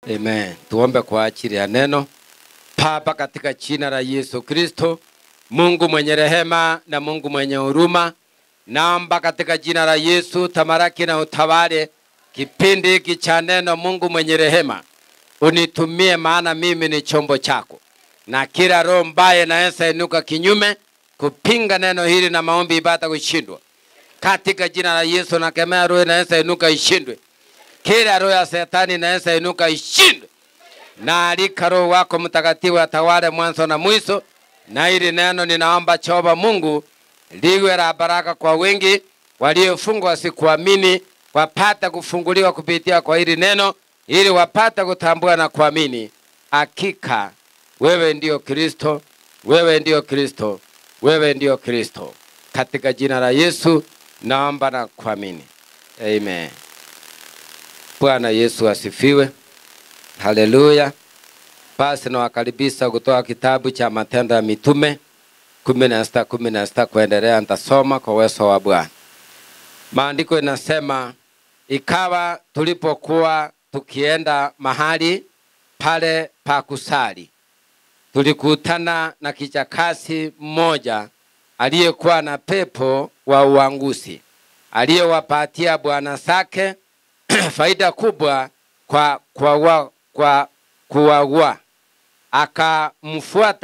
Amen. Tuombe kwa ajili ya neno. Baba, katika jina la Yesu Kristo, Mungu mwenye rehema na Mungu mwenye huruma, naomba katika jina la Yesu tamaraki na utawale kipindi hiki cha neno. Mungu mwenye rehema, unitumie, maana mimi ni chombo chako, na kila roho mbaya inaweza inuka kinyume kupinga neno hili na maombi ibada kushindwa. Katika jina la Yesu nakemea roho inaweza inuka ishindwe. Kila roho ya Shetani inaweza inuka ishindwe. Na alika Roho wako Mtakatifu atawale mwanzo na mwisho. Na hili neno ninaomba Jehova Mungu liwe la baraka kwa wengi waliofungwa wasikuamini, wapate kufunguliwa kupitia kwa hili neno, ili wapate kutambua na kuamini hakika wewe ndio Kristo, wewe ndio Kristo, wewe ndio Kristo. Katika jina la Yesu naomba na kuamini. Amen. Bwana Yesu asifiwe. Haleluya. Basi nawakaribisha kutoka kitabu cha Matendo ya Mitume 16 kuendelea. Nitasoma kwa uwezo wa Bwana. Maandiko inasema, ikawa tulipokuwa tukienda mahali pale pa kusali, tulikutana na kijakazi mmoja aliyekuwa na pepo wa uanguzi, aliyewapatia bwana zake faida kubwa kwa kuwaua.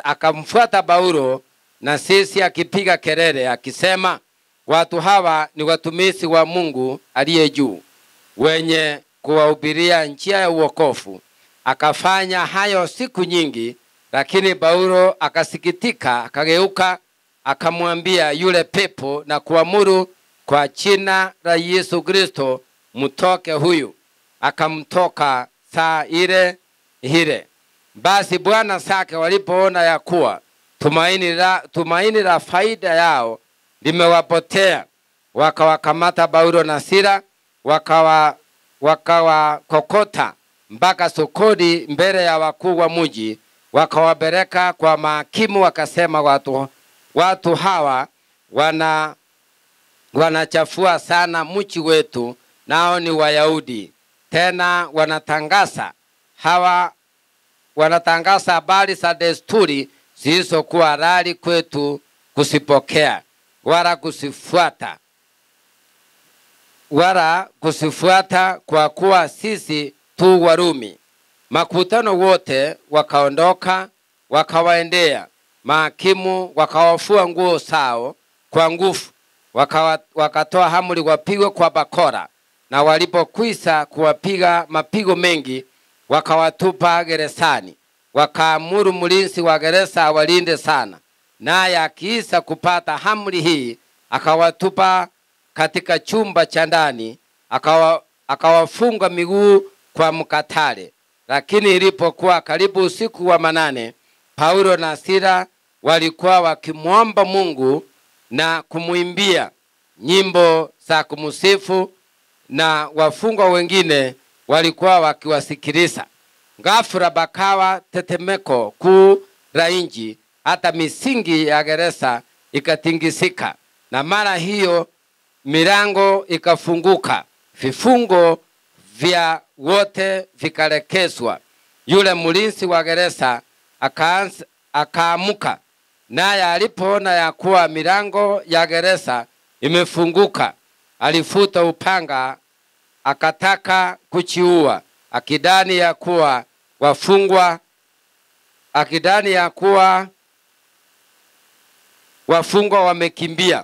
Akamfuata Paulo na sisi akipiga kelele akisema, watu hawa ni watumishi wa Mungu aliye juu, wenye kuwahubiria njia ya uokovu. Akafanya hayo siku nyingi, lakini Paulo akasikitika, akageuka, akamwambia yule pepo na kuamuru kwa jina la Yesu Kristo, mtoke huyu. Akamtoka saa ile ile. Basi bwana zake walipoona ya kuwa tumaini la faida yao limewapotea, wakawakamata Paulo na Sila, wakawakokota mpaka sokoni mbele ya wakuu wa mji, wakawapeleka kwa mahakimu. Wakasema, watu hawa wanachafua sana mji wetu, nao ni Wayahudi. Tena wanatangaza habari za desturi zisizokuwa halali kwetu kusipokea wala kusifuata, kwa kuwa sisi tu Warumi. Makutano wote wakaondoka, wakawaendea mahakimu, wakawafua nguo zao kwa nguvu, wakatoa amri wapigwe kwa bakora. Na walipokwisha kuwapiga mapigo mengi, wakawatupa gerezani. Wakaamuru mlinzi wa gereza awalinde sana, naye akiisha kupata amri hii, akawatupa katika chumba cha ndani, akawafunga miguu kwa mkatale. Lakini ilipokuwa karibu usiku wa manane, Paulo na Sila walikuwa wakimwomba Mungu na kumuimbia nyimbo za kumsifu, na wafungwa wengine walikuwa wakiwasikiliza. Ghafula bakawa tetemeko kuu la nchi, hata misingi ya gereza ikatingisika, na mara hiyo milango ikafunguka, vifungo vya wote vikalekezwa. Yule mlinzi wa gereza akaamuka, naye alipoona ya kuwa milango ya gereza imefunguka, alifuta upanga, akataka kujiua, akidhani ya kuwa wafungwa wamekimbia.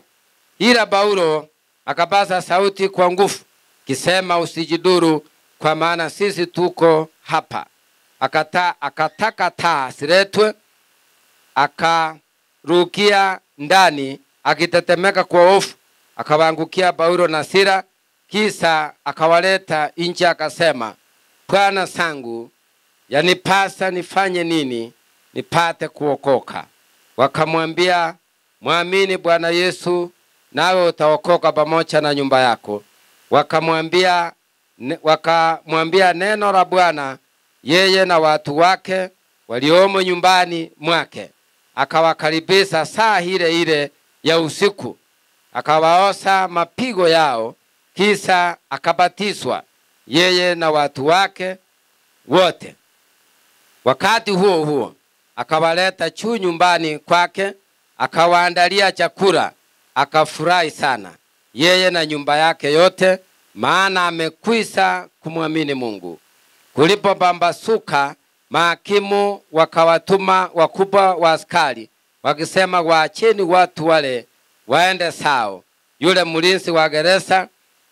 Ila Paulo akapaza sauti kwa nguvu, kisema, usijidhuru, kwa maana sisi tuko hapa. Akataka taa ziletwe, akarukia ndani akitetemeka kwa hofu, akawaangukia Paulo na Sila, kisha akawaleta nje, akasema, Bwana zangu, yanipasa nifanye nini nipate kuokoka? Wakamwambia, mwamini Bwana Yesu, nawe utaokoka pamoja na nyumba yako. Wakamwambia neno la Bwana yeye na watu wake waliomo nyumbani mwake. Akawakaribisha saa ile ile ya usiku, akawaosha mapigo yao, kisha akabatizwa yeye na watu wake. wote. Wakati huo huo akawaleta juu nyumbani kwake, akawaandalia chakula, akafurahi sana yeye na nyumba yake yote, maana amekwisha kumwamini Mungu. Kulipopambazuka, mahakimu wakawatuma wakubwa wa askari, wakisema, waacheni watu wale waende sao. Yule mlinzi wa gereza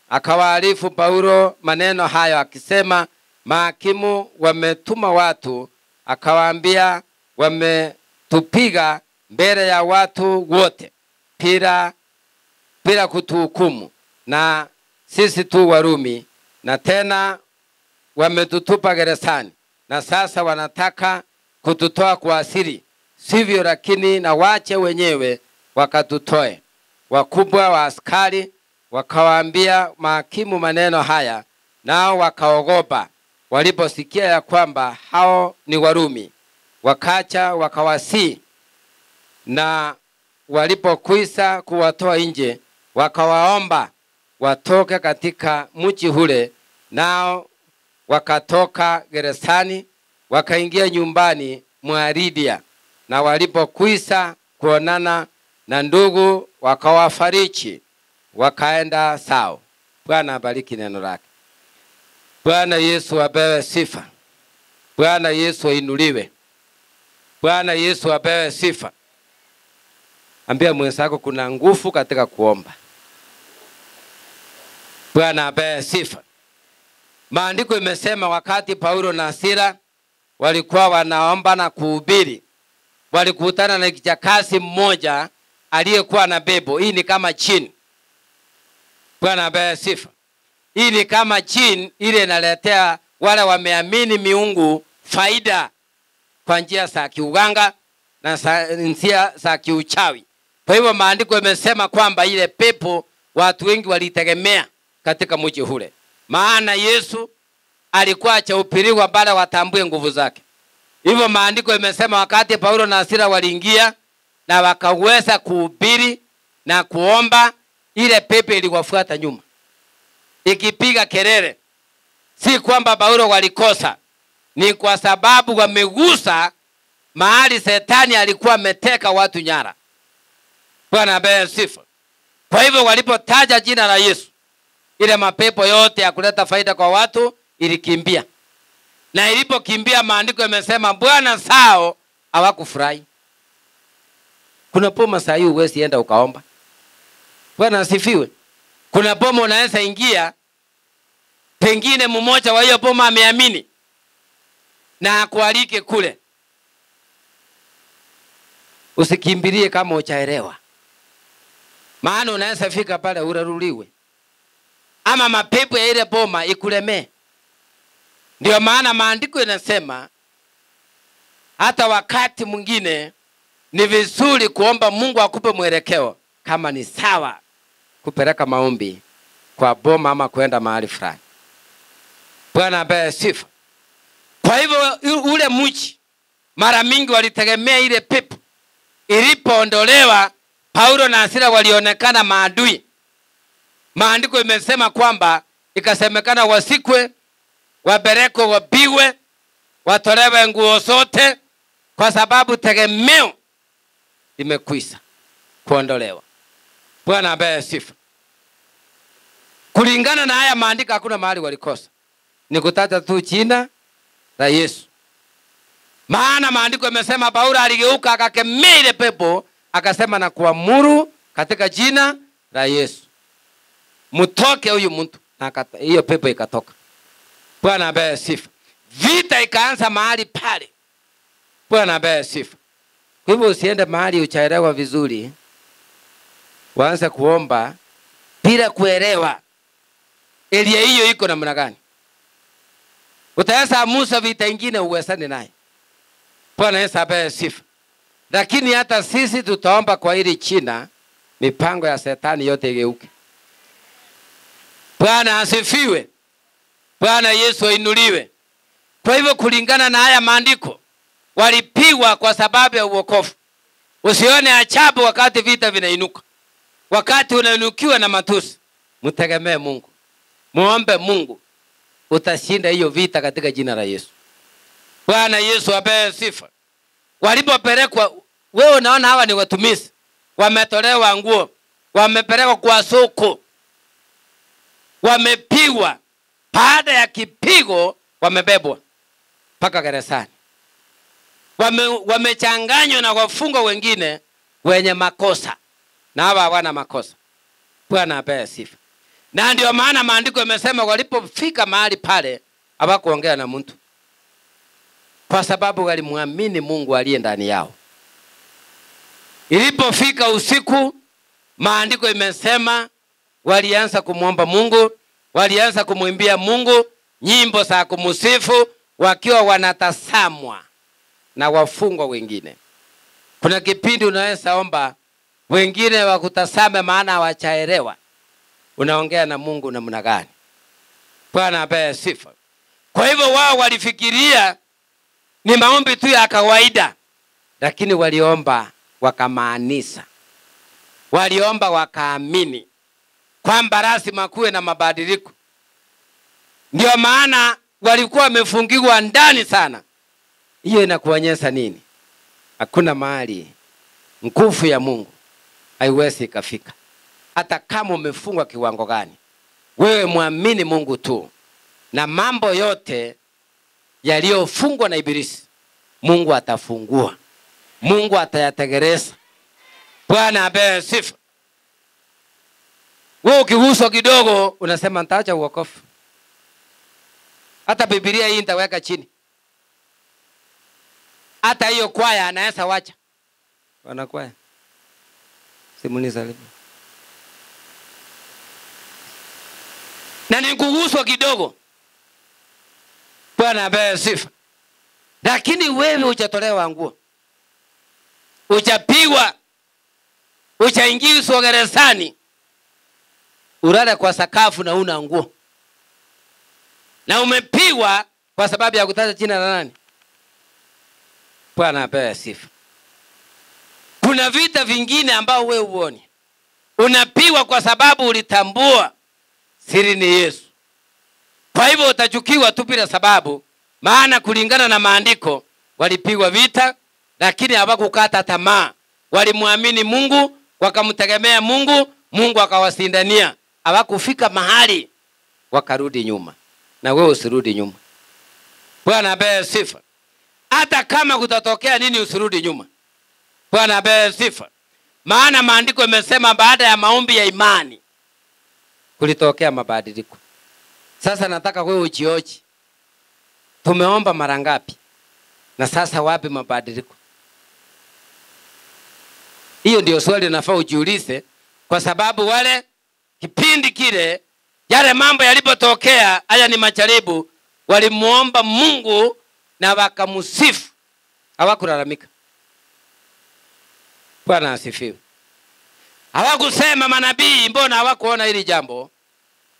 akawaarifu Paulo maneno hayo, akisema, mahakimu wametuma watu, akawaambia, wametupiga mbele ya watu wote bila kutuhukumu, na sisi tu Warumi, na tena wametutupa gerezani, na sasa wanataka kututoa kwa asiri. Sivyo, lakini na wache wenyewe wakatutoe. Wakubwa wa askari wakawaambia mahakimu maneno haya, nao wakaogopa waliposikia ya kwamba hao ni Warumi. Wakacha wakawasi, na walipokwisha kuwatoa nje, wakawaomba watoke katika mji ule. Nao wakatoka gerezani, wakaingia nyumbani mwa Lidia, na walipokwisha kuonana na ndugu, wakawafariji, wakaenda sao. Bwana abariki neno lake. Bwana Yesu apewe sifa. Bwana Yesu ainuliwe. Bwana Yesu apewe sifa. Ambia mwenzako kuna nguvu katika kuomba. Bwana apewe sifa. Maandiko imesema wakati Paulo na Sila walikuwa wanaomba na kuhubiri, walikutana na kijakazi mmoja aliyekuwa na bebo. Hii ni kama jini. Bwana apewe sifa. Hii ni kama jini ile inaletea wale wameamini miungu faida kwa njia za kiuganga na njia za kiuchawi. Kwa hivyo maandiko yamesema kwamba ile pepo watu wengi walitegemea katika mji ule. Maana Yesu alikuwa achahubiriwa bala watambue nguvu zake. Hivyo maandiko yamesema wakati Paulo na Sila waliingia na wakaweza kuhubiri na kuomba, ile pepo iliwafuata nyuma ikipiga kelele. Si kwamba Paulo walikosa, ni kwa sababu wamegusa mahali Shetani alikuwa ameteka watu nyara. Bwana apewe sifa. Kwa hivyo walipotaja jina la Yesu, ile mapepo yote ya kuleta faida kwa watu ilikimbia. Na ilipokimbia, maandiko yamesema Bwana sao hawakufurahi. Kuna poma saa hii huwezi enda ukaomba. Bwana asifiwe. Kuna poma unaweza ingia, pengine mmoja wa hiyo poma ameamini na akualike kule. Usikimbilie kama hujaelewa. Maana unaweza fika pale uraruliwe, ama mapepo ya ile poma ikulemee. Ndio maana maandiko yanasema hata wakati mwingine ni vizuri kuomba Mungu akupe mwelekeo, kama ni sawa kupeleka maombi kwa boma ama kwenda mahali fulani. Bwana apewe sifa. Kwa hivyo ule mji mara mingi walitegemea ile pepo. Ilipoondolewa, Paulo na Sila walionekana maadui. Maandiko imesema kwamba ikasemekana wasikwe, wapelekwe, wapigwe, watolewe nguo zote, kwa sababu tegemeo limekwisha kuondolewa. Bwana apewe sifa. Kulingana na haya maandiko hakuna mahali walikosa. Ni kutaja tu jina la Yesu. Maana maandiko yamesema Paulo aligeuka akakemea ile pepo, akasema na kuamuru katika jina la Yesu, mtoke huyu mtu, na hiyo pepo ikatoka. Bwana apewe sifa. Vita ikaanza mahali pale. Bwana apewe sifa. Kwa hivyo usiende mahali uchaelewa vizuri, waanze kuomba bila kuelewa elia hiyo iko namna gani. Utaweza Musa vita ingine uwezane naye. Bwana Yesu apewe sifa. Lakini hata sisi tutaomba kwa hili jina, mipango ya Shetani yote igeuke. Bwana asifiwe. Bwana Yesu ainuliwe. Kwa hivyo kulingana na haya maandiko, walipigwa kwa sababu ya uokovu. Usione ajabu wakati vita vinainuka. Wakati unainukiwa na matusi, mtegemee Mungu. Muombe Mungu, utashinda hiyo vita katika jina la Yesu. Bwana Yesu apewe sifa. Walipopelekwa, wewe unaona hawa ni watumishi, wametolewa nguo, wamepelekwa kwa soko, wamepigwa. Baada ya kipigo wamebebwa mpaka gerezani. Wamechanganywa na wafungwa wengine wenye makosa, na hawa hawana makosa. Bwana apewe sifa. Na ndio maana maandiko yamesema walipofika mahali pale hawakuongea na mtu, kwa sababu walimwamini Mungu aliye ndani yao. Ilipofika usiku, maandiko imesema walianza kumuomba Mungu, walianza kumwimbia Mungu nyimbo za kumsifu wakiwa wanatasamwa na wafungwa wengine. Kuna kipindi unaweza omba wengine wakutasame maana hawachaelewa unaongea na Mungu namna gani. Bwana apewe sifa. Kwa hivyo wao walifikiria ni maombi tu ya kawaida, lakini waliomba wakamaanisha. Waliomba wakaamini kwamba lazima kuwe na mabadiliko. Ndio maana walikuwa wamefungiwa ndani sana. Hiyo inakuonyesha nini? Hakuna mahali nguvu ya Mungu haiwezi ikafika. Hata kama umefungwa kiwango gani, wewe muamini Mungu tu, na mambo yote yaliyofungwa na ibilisi Mungu atafungua, Mungu atayategereza. Bwana apewe sifa. Wewe ukiguswa kidogo unasema nitaacha wokovu. Hata Biblia hii nitaweka chini. Hata hiyo kwaya anaweza wacha. Wanakwaya simuniza lipo. Na nikuguswa kidogo, Bwana apewe sifa. Lakini wewe hujatolewa nguo, hujapigwa, hujaingizwa gerezani, ulale kwa sakafu na una nguo, na umepigwa kwa sababu ya kutaja jina la nani? Bwana apewe sifa. Kuna vita vingine ambao wewe uone, unapigwa kwa sababu ulitambua siri ni Yesu. Kwa hivyo utachukiwa tu bila sababu, maana kulingana na maandiko walipigwa vita, lakini hawakukata tamaa. Walimwamini Mungu, wakamtegemea Mungu, Mungu akawasindania. Hawakufika mahali wakarudi nyuma. Na wewe usirudi nyuma. Bwana apewe sifa. Hata kama kutatokea nini usirudi nyuma. Bwana apewe sifa. Maana maandiko yamesema baada ya maombi ya imani kulitokea mabadiliko. Sasa nataka wewe ujioji, tumeomba mara ngapi? Na sasa wapi mabadiliko? Hiyo ndio swali nafaa ujiulize, kwa sababu wale kipindi kile yale mambo yalipotokea, haya ni majaribu, walimuomba Mungu na wakamsifu, hawakulalamika. Bwana asifiwe. Hawakusema manabii mbona hawakuona hili jambo,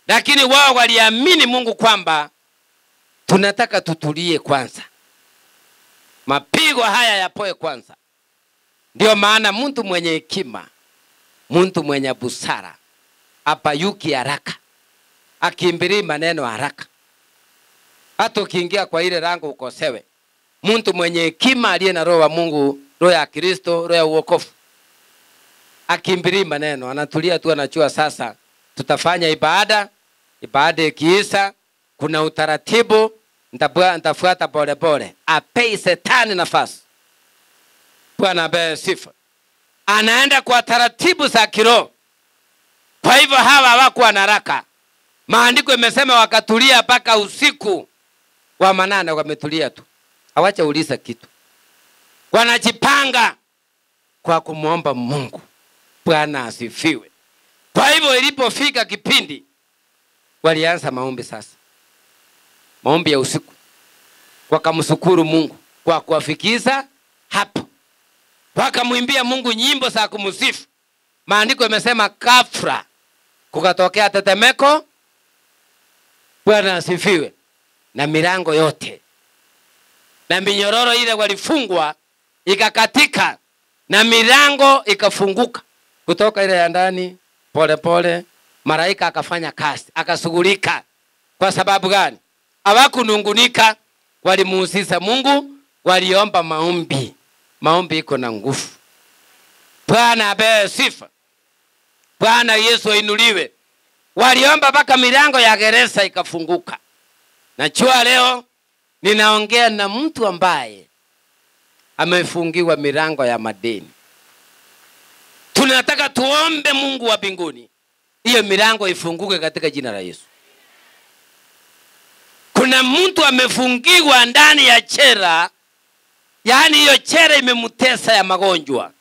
lakini wao waliamini Mungu kwamba tunataka tutulie kwanza, mapigo haya yapoe kwanza. Ndio maana mtu mwenye hekima, mtu mwenye busara hapa yuki haraka, akimbiri maneno haraka. Hata ukiingia kwa ile rango ukosewe. Mtu mwenye hekima aliye na roho wa Mungu, roho ya Kristo, roho ya uokofu, akimbiri maneno, anatulia tu, anachua sasa tutafanya ibada. Ibada ikiisha kuna utaratibu, nitafuata pole pole. Apei Shetani nafasi. Bwana apewe sifa. Anaenda kwa taratibu za kiroho. Kwa hivyo hawa hawakuwa na haraka. Maandiko yamesema wakatulia mpaka usiku wa manane, wametulia tu. Hawacha uliza kitu. Wanajipanga kwa kumuomba Mungu. Bwana asifiwe. Kwa hivyo ilipofika kipindi walianza maombi sasa. Maombi ya usiku. Wakamshukuru Mungu kwa kuwafikisha hapo. Wakamwimbia Mungu nyimbo za kumsifu. Maandiko yamesema ghafla kukatokea tetemeko. Bwana asifiwe. Na milango yote na minyororo ile walifungwa ikakatika, na milango ikafunguka kutoka ile ya ndani. Pole pole malaika akafanya kazi, akashughulika. Kwa sababu gani? Hawakunungunika, walimuhusisha Mungu, waliomba maombi. Maombi iko na nguvu. Bwana apewe sifa. Bwana Yesu ainuliwe. Waliomba mpaka milango ya gereza ikafunguka. Najua leo ninaongea na mtu ambaye amefungiwa milango ya madeni. Tunataka tuombe Mungu wa mbinguni, hiyo milango ifunguke katika jina la Yesu. Kuna mtu amefungiwa ndani ya chera, yaani hiyo chera imemutesa ya magonjwa.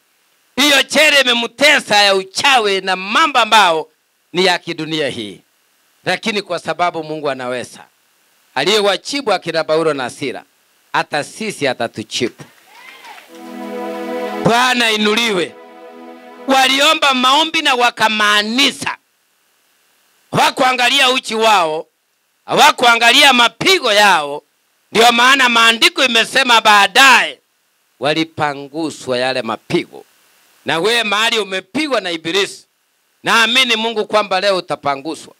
Hiyo chera imemutesa ya uchawi na mambo ambao ni ya kidunia hii. Lakini kwa sababu Mungu anaweza, aliyewachibu akina Paulo na Sila, hata sisi atatuchibu. Bwana inuliwe. Waliomba maombi na wakamaanisha. Hawakuangalia uchi wao, hawakuangalia mapigo yao. Ndio maana maandiko imesema baadaye walipanguswa yale mapigo. Na wewe mahali umepigwa na ibilisi, naamini Mungu kwamba leo utapanguswa.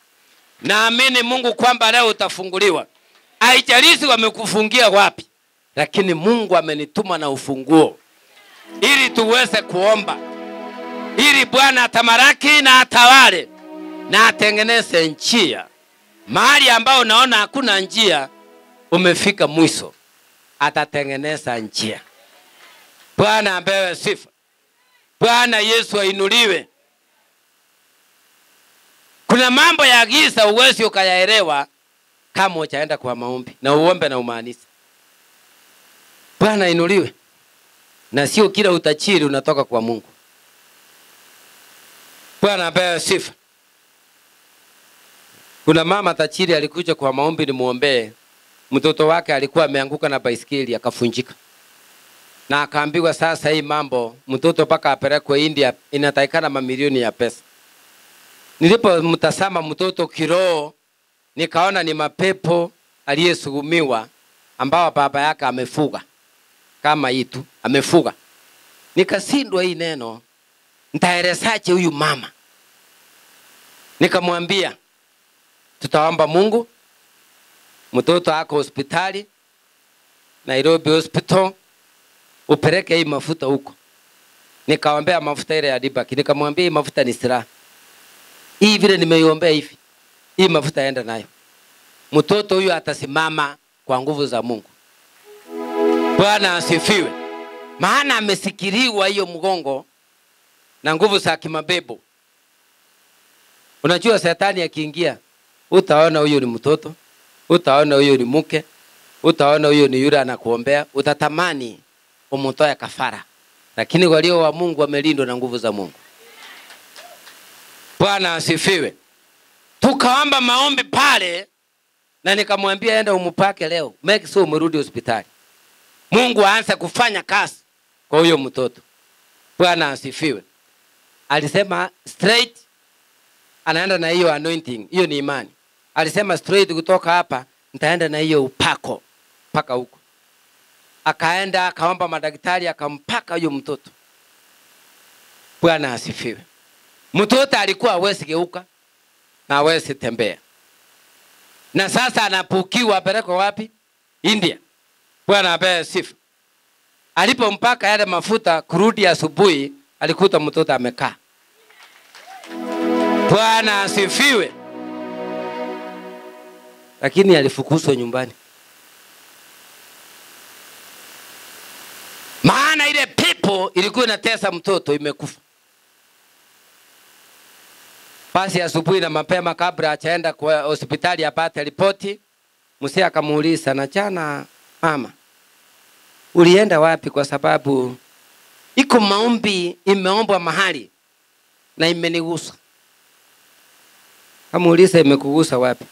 Naamini Mungu kwamba leo utafunguliwa. Haijalishi wamekufungia wapi, lakini Mungu amenituma na ufunguo ili tuweze kuomba, ili Bwana atamaraki na atawale na atengeneze njia. Mahali ambao unaona hakuna njia, umefika mwisho, atatengeneza njia. Bwana apewe sifa. Bwana Yesu ainuliwe. Kuna mambo ya giza uwezi ukayaelewa kama hujaenda kwa maombi na uombe na umaanisha. Bwana inuliwe. Na sio kila utajiri unatoka kwa Mungu. Bwana apewe sifa. Kuna mama tajiri alikuja kwa maombi nimuombee. Mtoto wake alikuwa ameanguka na baisikeli akafunjika. Na akaambiwa sasa hii mambo mtoto paka apelekwe India, inatakikana mamilioni ya pesa. Nilipomtazama mtoto kiroho, nikaona ni mapepo aliyesugumiwa ambao baba yake amefuga. Kama hii tu amefuga. Nikashindwa hii neno nitaelezaje huyu mama. Nikamwambia tutaomba Mungu, mtoto ako hospitali Nairobi Hospital, upeleke hii mafuta huko. Nikaombea mafuta ile ya dibaki. Nikamwambia hii mafuta ni silaha. Hii vile nimeiombea hivi, hii mafuta enda nayo. Mtoto huyu atasimama kwa nguvu za Mungu. Bwana asifiwe. Maana amesikiliwa hiyo mgongo na nguvu za kimabebo. Unajua shetani akiingia, utaona huyo ni mtoto, utaona huyo ni mke, utaona huyo ni yule anakuombea, utatamani umtoe kafara. Lakini walio wa Mungu wamelindwa na nguvu za Mungu. Bwana asifiwe. Tukaomba maombi pale na nikamwambia enda umupake leo. Make sure umrudi hospitali. Mungu aanze kufanya kazi kwa huyo mtoto. Bwana asifiwe. Alisema straight anaenda na hiyo anointing. Hiyo ni imani. Alisema straight kutoka hapa nitaenda na hiyo upako paka huko. Akaenda akaomba madaktari akampaka huyo mtoto. Bwana asifiwe. Mtoto alikuwa hawezi geuka na hawezi tembea. Na sasa anapukiwa apelekwe wapi? India. Bwana apewe sifa. Alipompaka yale mafuta kurudi asubuhi alikuta mtoto amekaa. Bwana asifiwe. Lakini alifukuzwa nyumbani. Maana ile pepo ilikuwa inatesa mtoto imekufa. Basi asubuhi na mapema kabla achaenda kwa hospitali apate ripoti, mzee akamuuliza, na jana mama ulienda wapi? Kwa sababu iko maombi imeombwa mahali na imenigusa. Akamuuliza imekugusa wapi?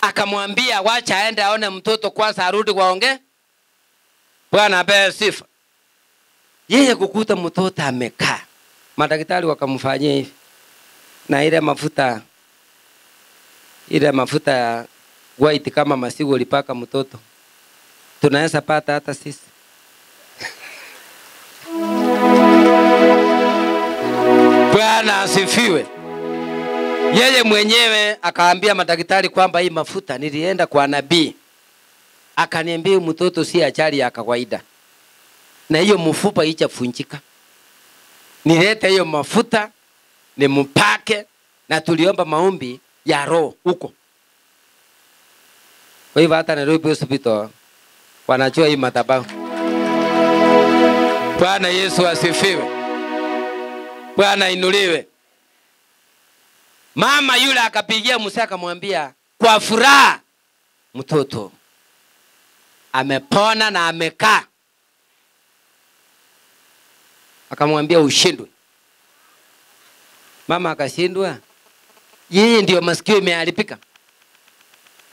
Akamwambia wacha aende aone mtoto kwanza arudi waongee. Bwana apewe sifa. Yeye kukuta mtoto amekaa. Madaktari wakamfanyia hivi. Na ile mafuta white kama masigo ulipaka mtoto. Tunaweza pata hata sisi. Bwana asifiwe. Yeye mwenyewe akaambia madaktari kwamba hii mafuta nilienda kwa nabii akaniambia mtoto si ajali ya kawaida, na hiyo mfupa ichafunjika. Nilete hiyo mafuta nimpake, na tuliomba maombi ya roho huko. Kwa hivyo hata Nairobi Hospital wanajua hii madhabahu. Bwana Yesu asifiwe. Bwana inuliwe. Mama yule akapigia mzee akamwambia kwa furaha, mtoto amepona na amekaa. Akamwambia ushindwe. Mama akashindwa. Yeye ndio masikio imeharibika.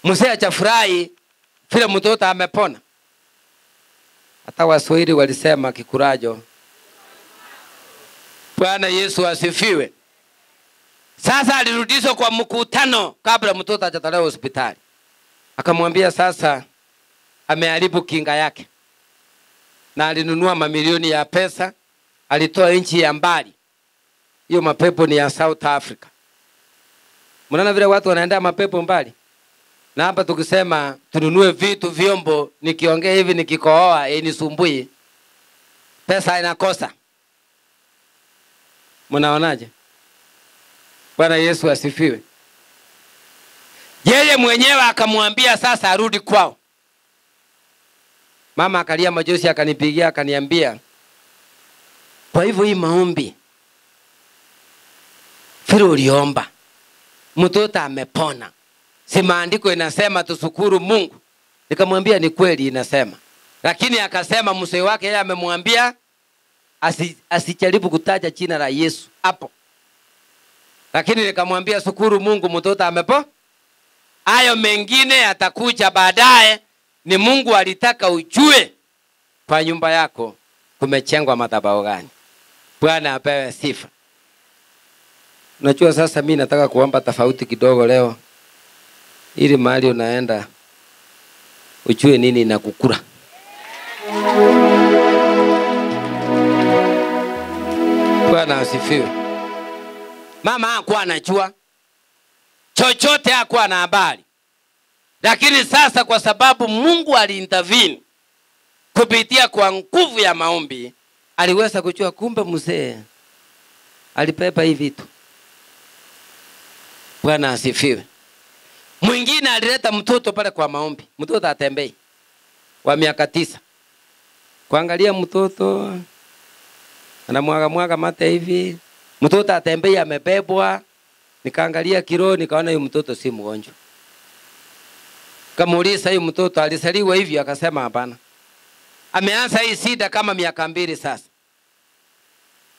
Mzee achafurahi vile mtoto amepona. Hata Waswahili walisema kikurajo. Bwana Yesu asifiwe. Sasa alirudishwa kwa mkutano kabla mtoto hajatolewa hospitali. Akamwambia sasa ameharibu kinga yake. Na alinunua mamilioni ya pesa, alitoa nchi ya mbali. Hiyo mapepo ni ya South Africa. Mnaona vile watu wanaenda mapepo mbali? Na hapa tukisema tununue vitu vyombo, nikiongea hivi nikikohoa inisumbui, pesa inakosa. Mnaonaje? Bwana Yesu asifiwe. Yeye mwenyewe akamwambia sasa arudi kwao. Mama akalia machozi akanipigia akaniambia, kwa hivyo hii maombi vile uliomba mtoto amepona, si maandiko inasema tushukuru Mungu? Nikamwambia ni kweli inasema, lakini akasema mzee wake yeye amemwambia asijaribu kutaja jina la Yesu hapo. Lakini nikamwambia shukuru Mungu mtoto amepona. Hayo mengine atakuja baadaye. Ni Mungu alitaka ujue kwa nyumba yako kumechengwa madhabahu gani. Bwana apewe sifa. Unajua sasa mimi nataka kuomba tofauti kidogo leo, ili mahali unaenda ujue nini inakukura. Bwana asifiwe. Mama hakuwa anajua chochote, hakuwa na habari. Lakini sasa kwa sababu Mungu aliintervene kupitia kwa nguvu ya maombi, aliweza kujua kumbe mzee alipepa hivi vitu. Bwana asifiwe. Mwingine alileta mtoto pale kwa maombi. Mtoto atembei wa miaka 9. Kuangalia mtoto anamwaga mate hivi. Mtoto atembei amebebwa. Nikaangalia kilo nikaona huyu mtoto si mgonjwa. Kamuuliza huyu mtoto alisaliwa hivi, akasema hapana. Ameanza hii shida kama miaka 2 sasa.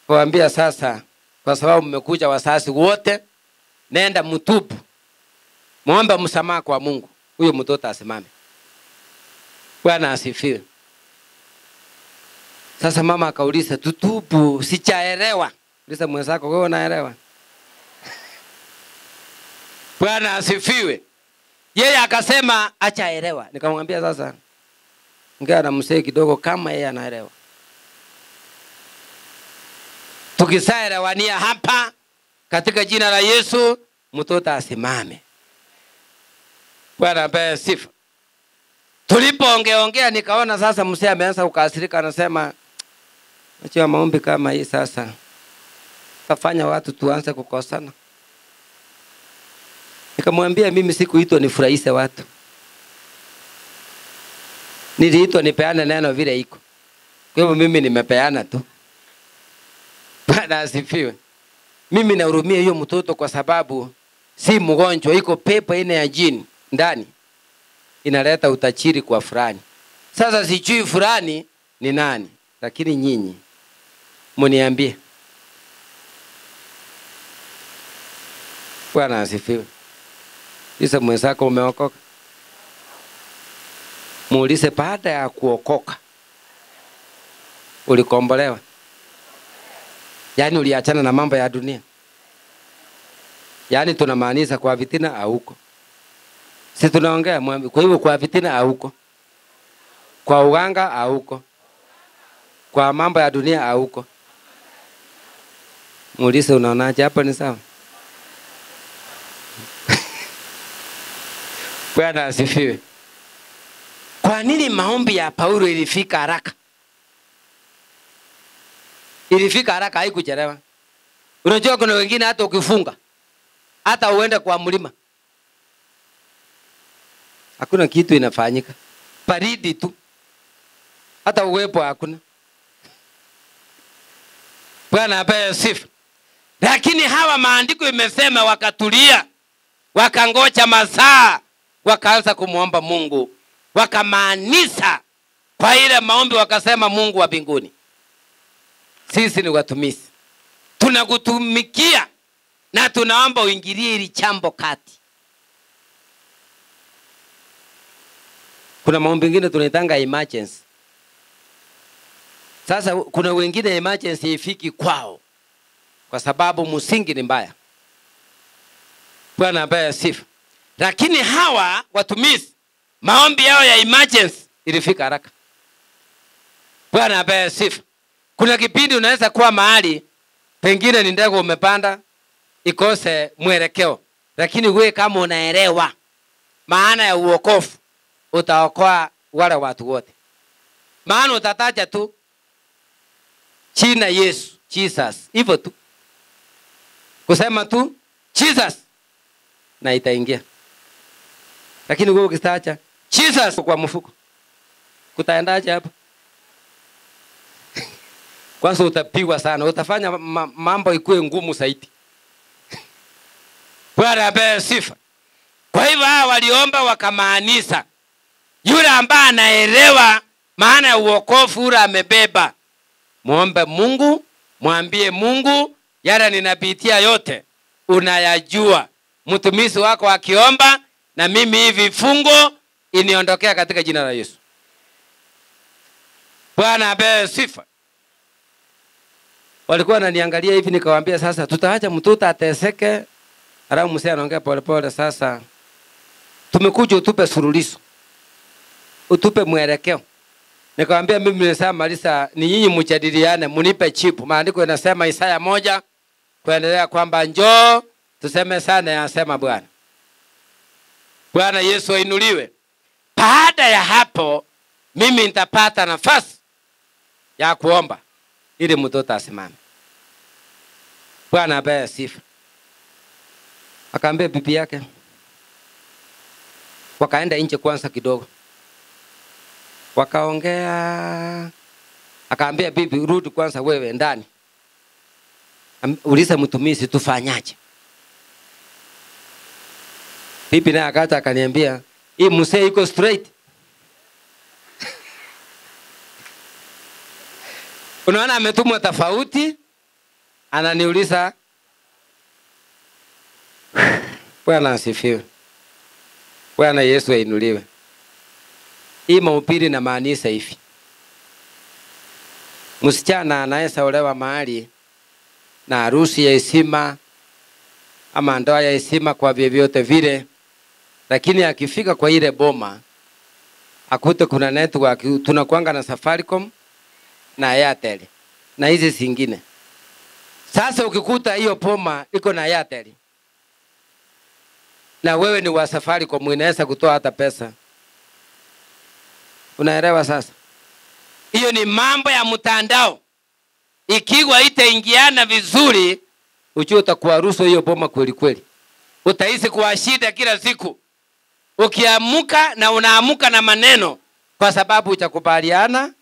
Kaambia sasa kwa sababu mmekuja wazazi wote, nenda mtubu, muombe msamaha kwa Mungu, huyo mtoto asimame. Bwana asifiwe. Sasa mama akauliza tutubu, sichaelewa. Uliza mwenzako wewe unaelewa? Bwana asifiwe. Yeye akasema achaelewa. Nikamwambia sasa ngea na mzee kidogo kama yeye anaelewa. Tukisaelewania hapa katika jina la Yesu mtoto asimame. Bwana apewe sifa. Tulipoongea nikaona sasa mzee ameanza kukasirika, anasema acha maombi kama hii sasa tafanya watu tuanze kukosana. Nikamwambia mimi sikuitwa nifurahishe watu. Niliitwa nipeane neno vile iko. Kwa hivyo mimi nimepeana tu. Bwana asifiwe. Mimi nahurumia hiyo mtoto kwa sababu si mgonjwa, iko pepo ine ya jini ndani. Inaleta utachiri kwa fulani. Sasa sijui fulani ni nani, lakini nyinyi mniambie. Bwana asifiwe. Isa mwenzako umeokoka? Muulize baada ya kuokoka ulikombolewa? Yaani uliachana na mambo ya dunia? Yaani tunamaanisha kwa vitina au huko? Si tunaongea mwambi. Kwa hivyo kwa vitina au huko? Kwa uganga au huko? Kwa mambo ya dunia au huko? Muulize unaonaje hapa ni sawa? Bwana asifiwe. Kwa nini maombi ya Paulo ilifika haraka? Ilifika haraka, haikuchelewa. Unajua kuna wengine hata ukifunga, hata uende kwa mlima, hakuna kitu inafanyika. Baridi tu. Hata uwepo hakuna. Bwana apewe sifa. Lakini hawa maandiko imesema wakatulia, wakangoja masaa, wakaanza kumuomba Mungu, wakamaanisha kwa ile maombi, wakasema Mungu wa mbinguni, sisi ni watumishi, tunakutumikia na tunaomba uingilie hili jambo kati. Kuna maombi mengine tunaitanga emergency. Sasa kuna wengine emergency ifiki kwao kwa sababu msingi ni mbaya. Bwana apewe sifa. Lakini hawa watumishi maombi yao ya emergency ilifika haraka. Bwana apewe sifa. Kuna kipindi unaweza kuwa mahali pengine ni ndege umepanda ikose mwelekeo, lakini wewe kama unaelewa maana ya uokovu, utaokoa wale watu wote. Maana utataja tu jina Yesu, Jesus, hivyo tu. Kusema tu Jesus na itaingia. Lakini wewe ukitaja Jesus kwa mfuko, kutaendaje hapo? Kwanza utapigwa sana, utafanya mambo ikuwe ngumu zaidi. Bwana apewe sifa. Kwa hivyo hawa waliomba wakamaanisha. Yule ambaye anaelewa maana ya uokovu ule amebeba. Muombe Mungu, mwambie Mungu, yale ninapitia yote unayajua. Mtumishi wako akiomba na mimi hivi fungo iniondokea katika jina la Yesu. Bwana apewe sifa. Walikuwa wananiangalia hivi, nikawaambia sasa tutaacha mtoto ateseke. Alafu mzee anaongea polepole, sasa tumekuja utupe suluhisho, utupe mwelekeo. Nikamwambia mimi nimesema malisa, ni nyinyi mjadiliane, munipe chipu. Maandiko yanasema Isaya 1 kuendelea kwamba njoo tuseme sana yasema Bwana. Bwana Yesu ainuliwe. Baada ya hapo mimi nitapata nafasi ya kuomba ili mtoto asimame. Bwana apewe sifa. Akaambia bibi yake, wakaenda nje kwanza kidogo, wakaongea. Akaambia bibi, rudi kwanza wewe ndani, uliza mtumishi tufanyaje. Bibi naye akaja akaniambia, hii mzee iko straight. Unaona ametumwa tofauti, ananiuliza. Bwana asifiwe. Bwana Yesu ainuliwe. Hii mahubiri na maanisha hivi. Msichana anayeolewa mahali na harusi ya heshima ama ndoa ya heshima kwa vyovyote vile, lakini akifika kwa ile boma akute kuna network, tunakuanga na Safaricom na Airtel na hizi zingine. Sasa ukikuta hiyo boma iko na Airtel na wewe ni wa Safaricom, unaweza kutoa hata pesa. Unaelewa sasa? Hiyo ni mambo ya mtandao. Ikiwa itaingiana vizuri, ujue utakuwa ruhusa hiyo boma kweli kweli. Utaishi kwa shida kila siku. Ukiamuka na unaamuka na maneno kwa sababu utakubaliana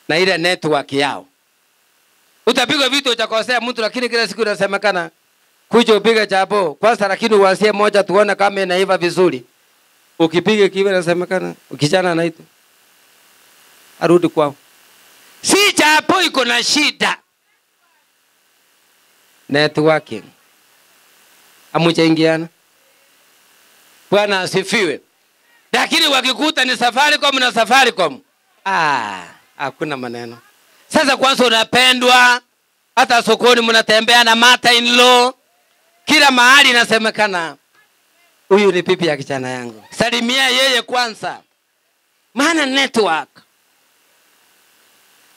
na ile network yao. Utapigwa vitu utakosea mtu, lakini kila siku unasemekana kuja upige chapo kwanza, lakini uwasie moja tuone kama inaiva vizuri. Ukipiga kiwe unasemekana ukijana anaitwa arudi kwao. Si chapo iko na shida. Networking amuchaingiana. Bwana asifiwe. Lakini wakikuta ni Safaricom na Safaricom, hakuna maneno. Sasa kwanza unapendwa, hata sokoni mnatembea na mata in law, kila mahali inasemekana huyu ni pipi ya kijana yangu. Salimia yeye kwanza, maana network.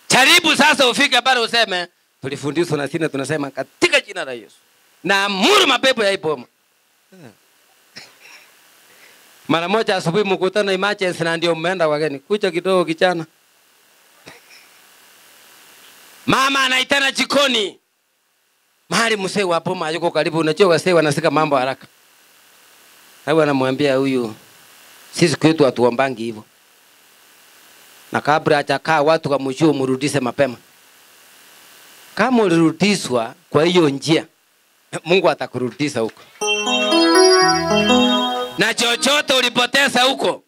Karibu sasa ufike pale useme tulifundishwa na sisi tunasema katika jina la Yesu na amuru mapepo ya iboma. Mara moja asubuhi mkutano emergency na ndio mmeenda wageni. Kuja kidogo kijana. Mama anaitana jikoni. Mahali mzee wapo yuko karibu, unajua wazee wanasika mambo haraka. Hapo anamwambia huyu, sisi kwetu hatuombangi hivyo. Na kabla hajakaa watu kamjue mrudishe mapema. Kama ulirudishwa kwa hiyo njia, Mungu atakurudisha huko. Na chochote ulipoteza huko.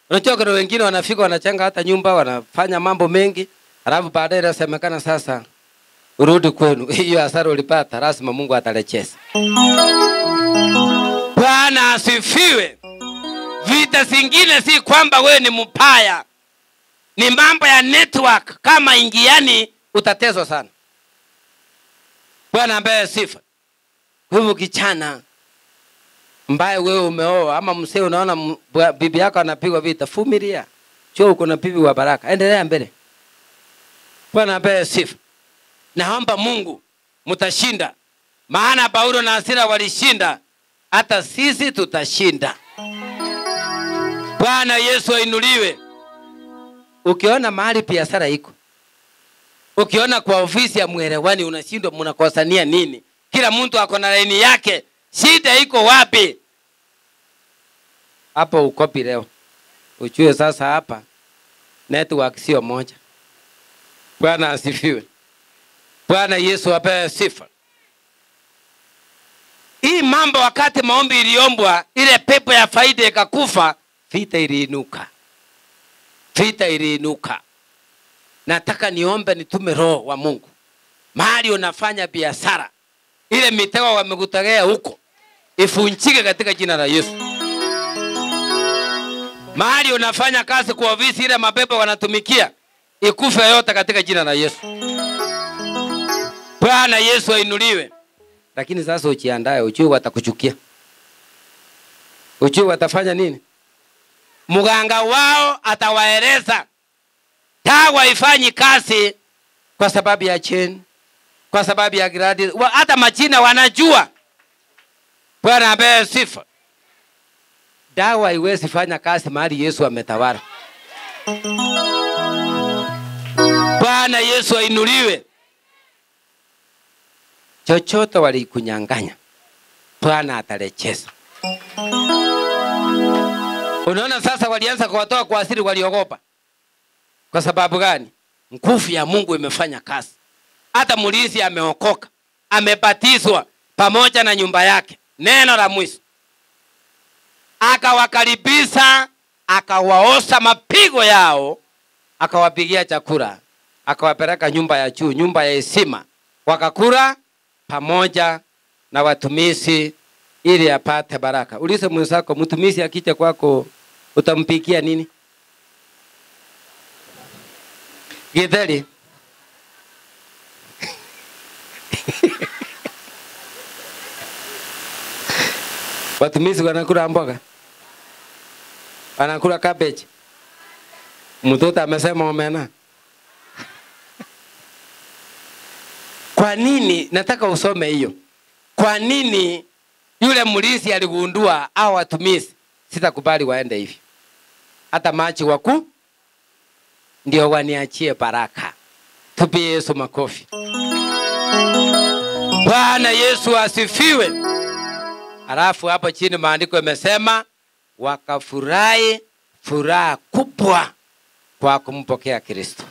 Unajua kuna wengine wanafika wanachanga hata nyumba, wanafanya mambo mengi, alafu baadaye inasemekana sasa urudi kwenu. Hiyo hasara ulipata lazima Mungu atarejesha. Bwana asifiwe. Vita zingine si kwamba wewe ni mpaya. Ni mambo ya network. Kama ingiani utatezwa sana. Bwana ambaye sifa. Wewe kijana ambaye wewe umeoa ama mzee unaona bibi yako anapigwa vita, vumilia. Choo uko na bibi wa baraka. Endelea mbele. Bwana ambaye sifa. Naomba Mungu mtashinda. Maana Paulo na Sila walishinda, hata sisi tutashinda. Bwana Yesu ainuliwe. Ukiona mahali biashara iko, ukiona kwa ofisi ya mwelewani unashindwa mnakosania nini? Kila mtu ako na laini yake. Shida iko wapi? Hapo ukopi leo. Ujue sasa hapa network sio moja. Bwana asifiwe. Bwana Yesu apewe sifa. Hii mambo wakati maombi iliombwa, ile pepo ya faida ikakufa, vita iliinuka. Vita iliinuka. Nataka niombe nitume roho wa Mungu. Mahali unafanya biashara, ile mitego wamekutegea huko, ifunjike katika jina la Yesu. Mahali unafanya kazi kwa ofisi, ile mapepo wanatumikia, ikufe yote katika jina la Yesu. Bwana Yesu ainuliwe. Lakini sasa ujiandae, ujue watakuchukia. Ujue watafanya nini? Mganga wao atawaeleza dawa ifanyi kazi kwa sababu ya cheni, kwa sababu ya gradi, hata majina wanajua. Bwana apewe sifa. Dawa haiwezi fanya kazi mahali Yesu ametawala. Bwana Yesu ainuliwe. Chochote walikunyang'anya, Bwana atarejesha. Unaona sasa walianza kuwatoa kwa asili, waliogopa. Kwa sababu gani? Nguvu ya Mungu imefanya kazi. Hata mlinzi ameokoka, amebatizwa pamoja na nyumba yake. Neno la mwisho. Akawakaribisha, akawaosha mapigo yao, akawapigia chakula, akawapeleka nyumba ya juu, nyumba ya heshima. Wakakula pamoja na watumishi ili apate baraka. Uliza mwenzako, mtumishi akija kwako utampikia nini? Githeri. Watumishi wanakula mboga, wanakula cabbage. Mtoto amesema omena. Kwa nini? Nataka usome hiyo. Kwa nini yule mlinzi aligundua hao watumishi sitakubali waende hivi? Hata maji waku ndio waniachie baraka. Tupie Yesu makofi. Bwana Yesu asifiwe. Alafu hapo chini maandiko yamesema wakafurahi furaha kubwa kwa kumpokea Kristo.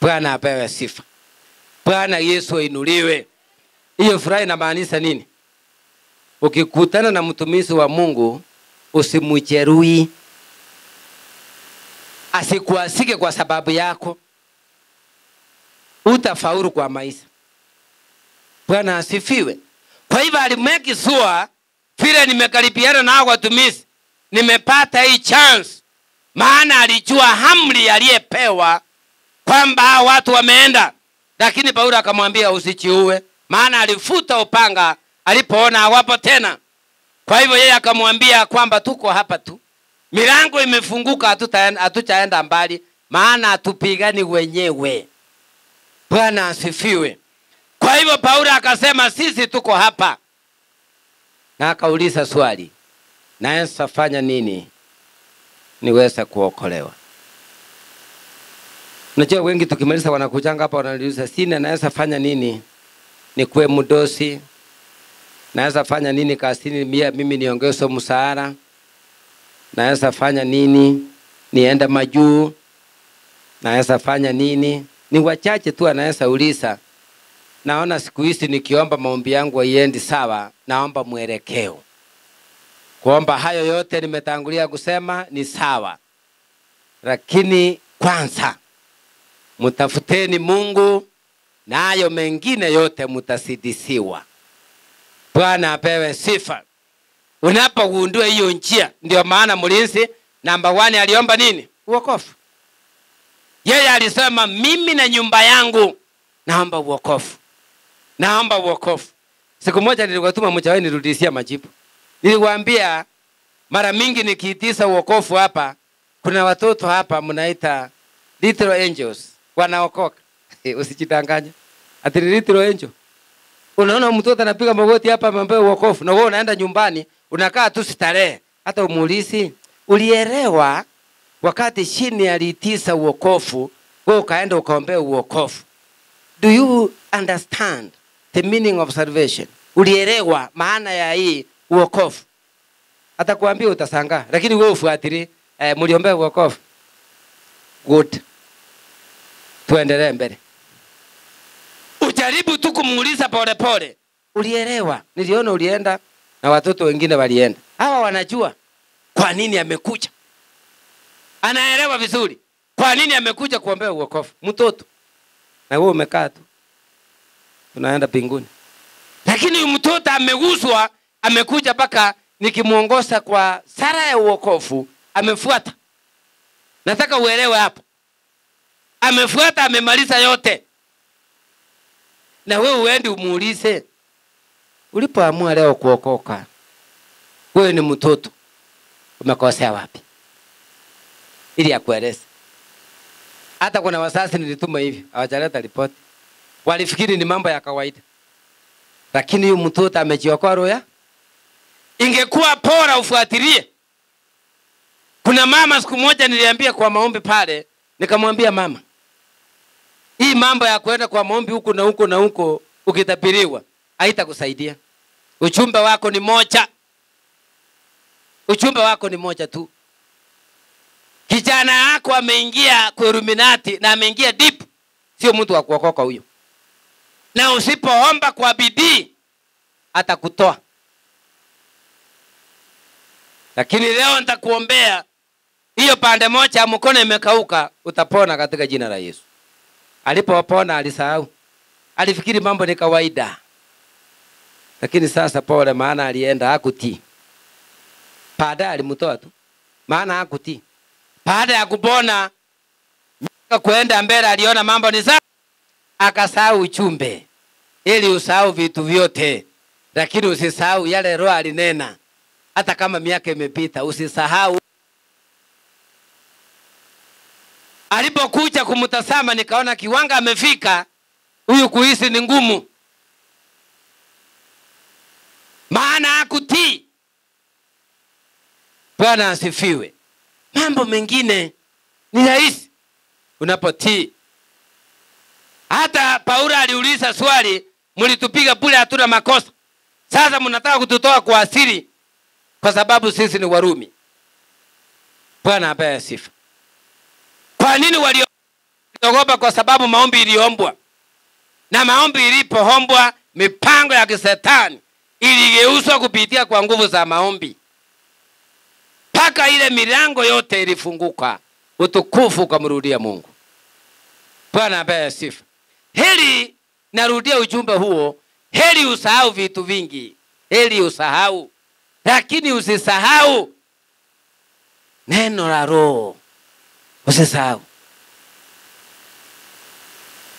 Bwana apewe sifa. Bwana Yesu ainuliwe. Hiyo furaha inamaanisha nini? Ukikutana na mtumishi wa Mungu, usimjeruhi. Asikuasike kwa sababu yako. Utafaulu kwa maisha. Bwana asifiwe. Kwa hivyo alimeki sure vile nimekaribiana na watumishi, nimepata hii chance. Maana alijua amri aliyepewa kwamba watu wameenda. Lakini Paulo akamwambia usijiue. Maana alifuta upanga alipoona hawapo tena. Kwa hivyo yeye akamwambia kwamba tuko hapa tu. Milango imefunguka, hatutaenda mbali. Maana hatupigani wenyewe. Bwana asifiwe. Kwa hivyo Paulo akasema sisi tuko hapa. Na akauliza swali. naweza fanya nini niweze kuokolewa? Unajua wengi tukimaliza wanakujanga hapa wananiuliza, sina naweza fanya nini nikuwe mdosi? Naweza fanya nini kazini mimi niongeze mshahara? Naweza fanya nini niende majuu? Naweza fanya nini? Ni wachache tu anaweza uliza. Naona siku hizi nikiomba maombi yangu haiendi sawa, naomba mwelekeo. Kuomba hayo yote nimetangulia kusema ni sawa. Lakini kwanza mtafuteni Mungu na hayo mengine yote mtasidisiwa. Bwana apewe sifa. Unapogundua hiyo njia, ndio maana mlinzi namba 1 aliomba nini? Wokovu. Yeye alisema mimi na nyumba yangu naomba wokovu. Naomba wokovu. Siku moja niliwatuma mchawi nirudishia majibu. Niliwaambia mara mingi nikiitisa wokovu hapa, kuna watoto hapa mnaita little angels wanaokoka. Usijidanganye. Ati little angel. Unaona mtoto anapiga magoti hapa amempa wokovu, na wewe unaenda nyumbani unakaa tu starehe. Hata umuulizi, ulielewa wakati chini aliitisa wokovu, wewe ukaenda ukaombea wokovu? Do you understand the meaning of salvation? Ulielewa maana ya hii wokovu? Atakwambia utashangaa, lakini wewe ufuatilie, mliombea wokovu. Good. Tuendelee mbele. Ujaribu tu kumuuliza pole pole. Ulielewa? Niliona ulienda na watoto wengine walienda. Hawa wanajua kwa nini amekuja. Anaelewa vizuri kwa nini amekuja kuombea wokovu. Mtoto. Na wewe umekaa tu. Tunaenda mbinguni. Lakini mtoto ameguswa, amekuja mpaka nikimuongoza kwa sala ya wokovu, amefuata. Nataka uelewe hapo. Amefuata, amemaliza yote. Na wewe uende umuulize, ulipoamua leo kuokoka, wewe ni mtoto, umekosea wapi? Ili akueleze. Hata kuna wazazi nilituma hivi, hawajaleta ripoti. Walifikiri ni mambo ya kawaida. Lakini huyu mtoto amejiokoa roho. Ingekuwa bora ufuatilie. Kuna mama siku moja niliambia kwa maombi pale, nikamwambia mama, hii mambo ya kwenda kwa maombi huku na huko na huko ukitapiriwa haitakusaidia. Ujumbe wako ni moja. Ujumbe wako ni moja tu. Kijana yako ameingia kwa Illuminati na ameingia deep. Sio mtu wa kuokoka huyo. Na usipoomba kwa bidii atakutoa. Lakini leo nitakuombea hiyo pande moja mkono imekauka, utapona katika jina la Yesu. Alipopona alisahau. Alifikiri mambo ni kawaida. Lakini sasa pole, maana alienda hakutii. Baada alimtoa tu. Maana hakutii. Baada ya kupona kwenda mbele aliona mambo ni sawa, akasahau ujumbe. Ili usahau vitu vyote, lakini usisahau yale Roho alinena. Hata kama miaka imepita usisahau. Alipokuja kumtazama nikaona kiwanga amefika, huyu kuhisi ni ngumu. Maana hakutii. Bwana asifiwe. Mambo mengine ni rahisi unapotii. Hata Paulo aliuliza swali, mlitupiga bure hatuna makosa. Sasa mnataka kututoa kwa asili kwa sababu sisi ni Warumi. Bwana apewe sifa. Kwa nini waliogopa? Kwa sababu maombi iliombwa. Na maombi ilipoombwa, mipango ya kisetani iligeuzwa kupitia kwa nguvu za maombi. Paka ile milango yote ilifunguka, utukufu ukamrudia Mungu. Bwana apewe sifa. Heri, narudia ujumbe huo, heri usahau vitu vingi. Heri usahau. Lakini usisahau neno la Roho. Usisahau.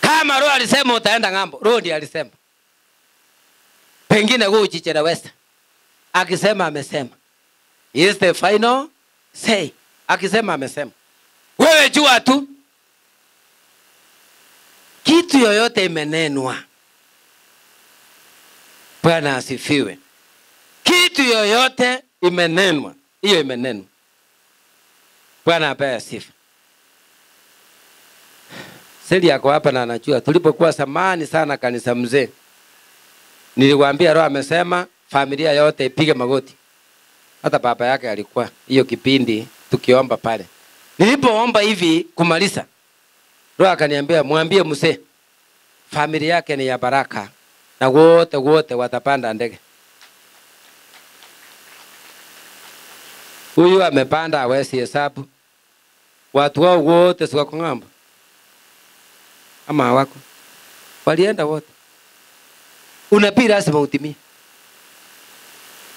Kama Roho alisema utaenda ngambo, Roho ndiye alisema. Pengine wewe uchichelewesha. Akisema amesema. Is the final say. Akisema amesema. Wewe jua tu. Kitu yoyote imenenwa. Bwana asifiwe. Kitu yoyote imenenwa. Hiyo imenenwa. Bwana apewe sifa. Seli yako hapa na anajua tulipokuwa zamani sana kanisa mzee. Niliwaambia Roho amesema familia yote ipige magoti. Hata baba yake alikuwa hiyo kipindi tukiomba pale. Nilipoomba hivi kumaliza, Roho akaniambia mwambie mzee familia yake ni ya baraka na wote watapanda ndege. Huyu amepanda hawezi hesabu. Watu wao wote si wako ng'ambo. Ama hawako. Walienda wote. Unabii lazima utimie.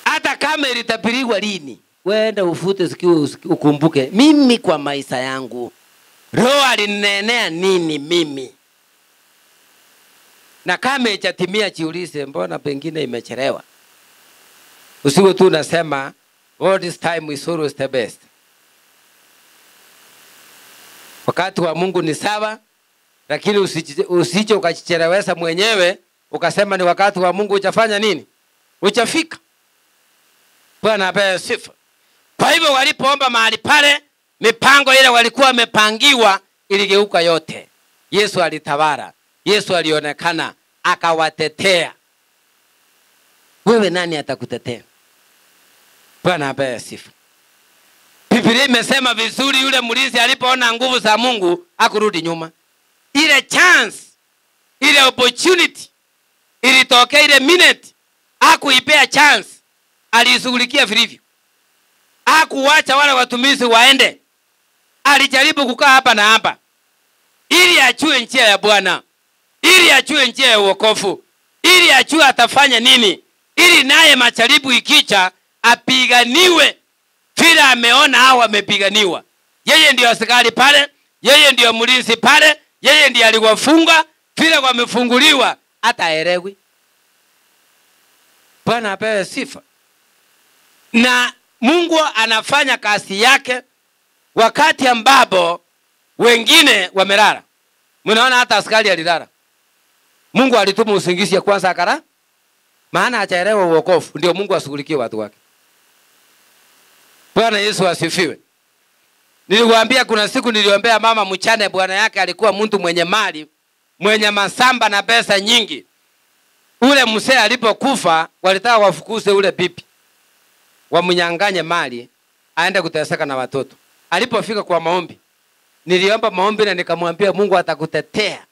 Hata kama ilitapiriwa lini, wenda ufute sikio ukumbuke mimi kwa maisha yangu Roho alinenea nini mimi. Na kama ichatimia jiulize mbona pengine imechelewa. Usiwe tu unasema all this time is always the best. Wakati wa Mungu ni sawa, lakini usicho ukachelewesha mwenyewe ukasema ni wakati wa Mungu uchafanya nini? Uchafika. Bwana apewe sifa. Kwa hivyo walipoomba mahali pale, mipango ile walikuwa wamepangiwa iligeuka yote. Yesu alitawala. Yesu alionekana akawatetea. Wewe nani atakutetea? Bwana apewe sifa. Biblia imesema vizuri yule mlinzi alipoona nguvu za Mungu hakurudi nyuma. Ile chance, ile opportunity ilitokea ile minute, hakuipea chance, alisugulikia vilivyo. Hakuacha wale watumishi waende. Alijaribu kukaa hapa na hapa ili ajue njia ya Bwana, ili ajue njia ya wokovu, ili ajue atafanya nini, ili naye majaribu ikicha apiganiwe vile ameona hao wamepiganiwa. Yeye ndio askari pale, yeye ndio mlinzi pale, yeye ndiye aliwafunga vile wamefunguliwa hata aelewi. Bwana apewe sifa. Na Mungu anafanya kazi yake wakati ambapo wengine wamelala. Mnaona hata askari alilala. Mungu alituma usingizi ya kwanza akala. Maana hajaelewa wokovu, ndio Mungu ashughulikie watu wake. Bwana Yesu asifiwe. Niliwaambia kuna siku niliombea mama mchane, bwana yake alikuwa mtu mwenye mali, mwenye masamba na pesa nyingi. Ule mzee alipokufa walitaka wafukuze ule bibi, wamnyanganye mali aende kuteseka na watoto. Alipofika kwa maombi, niliomba maombi na nikamwambia Mungu atakutetea.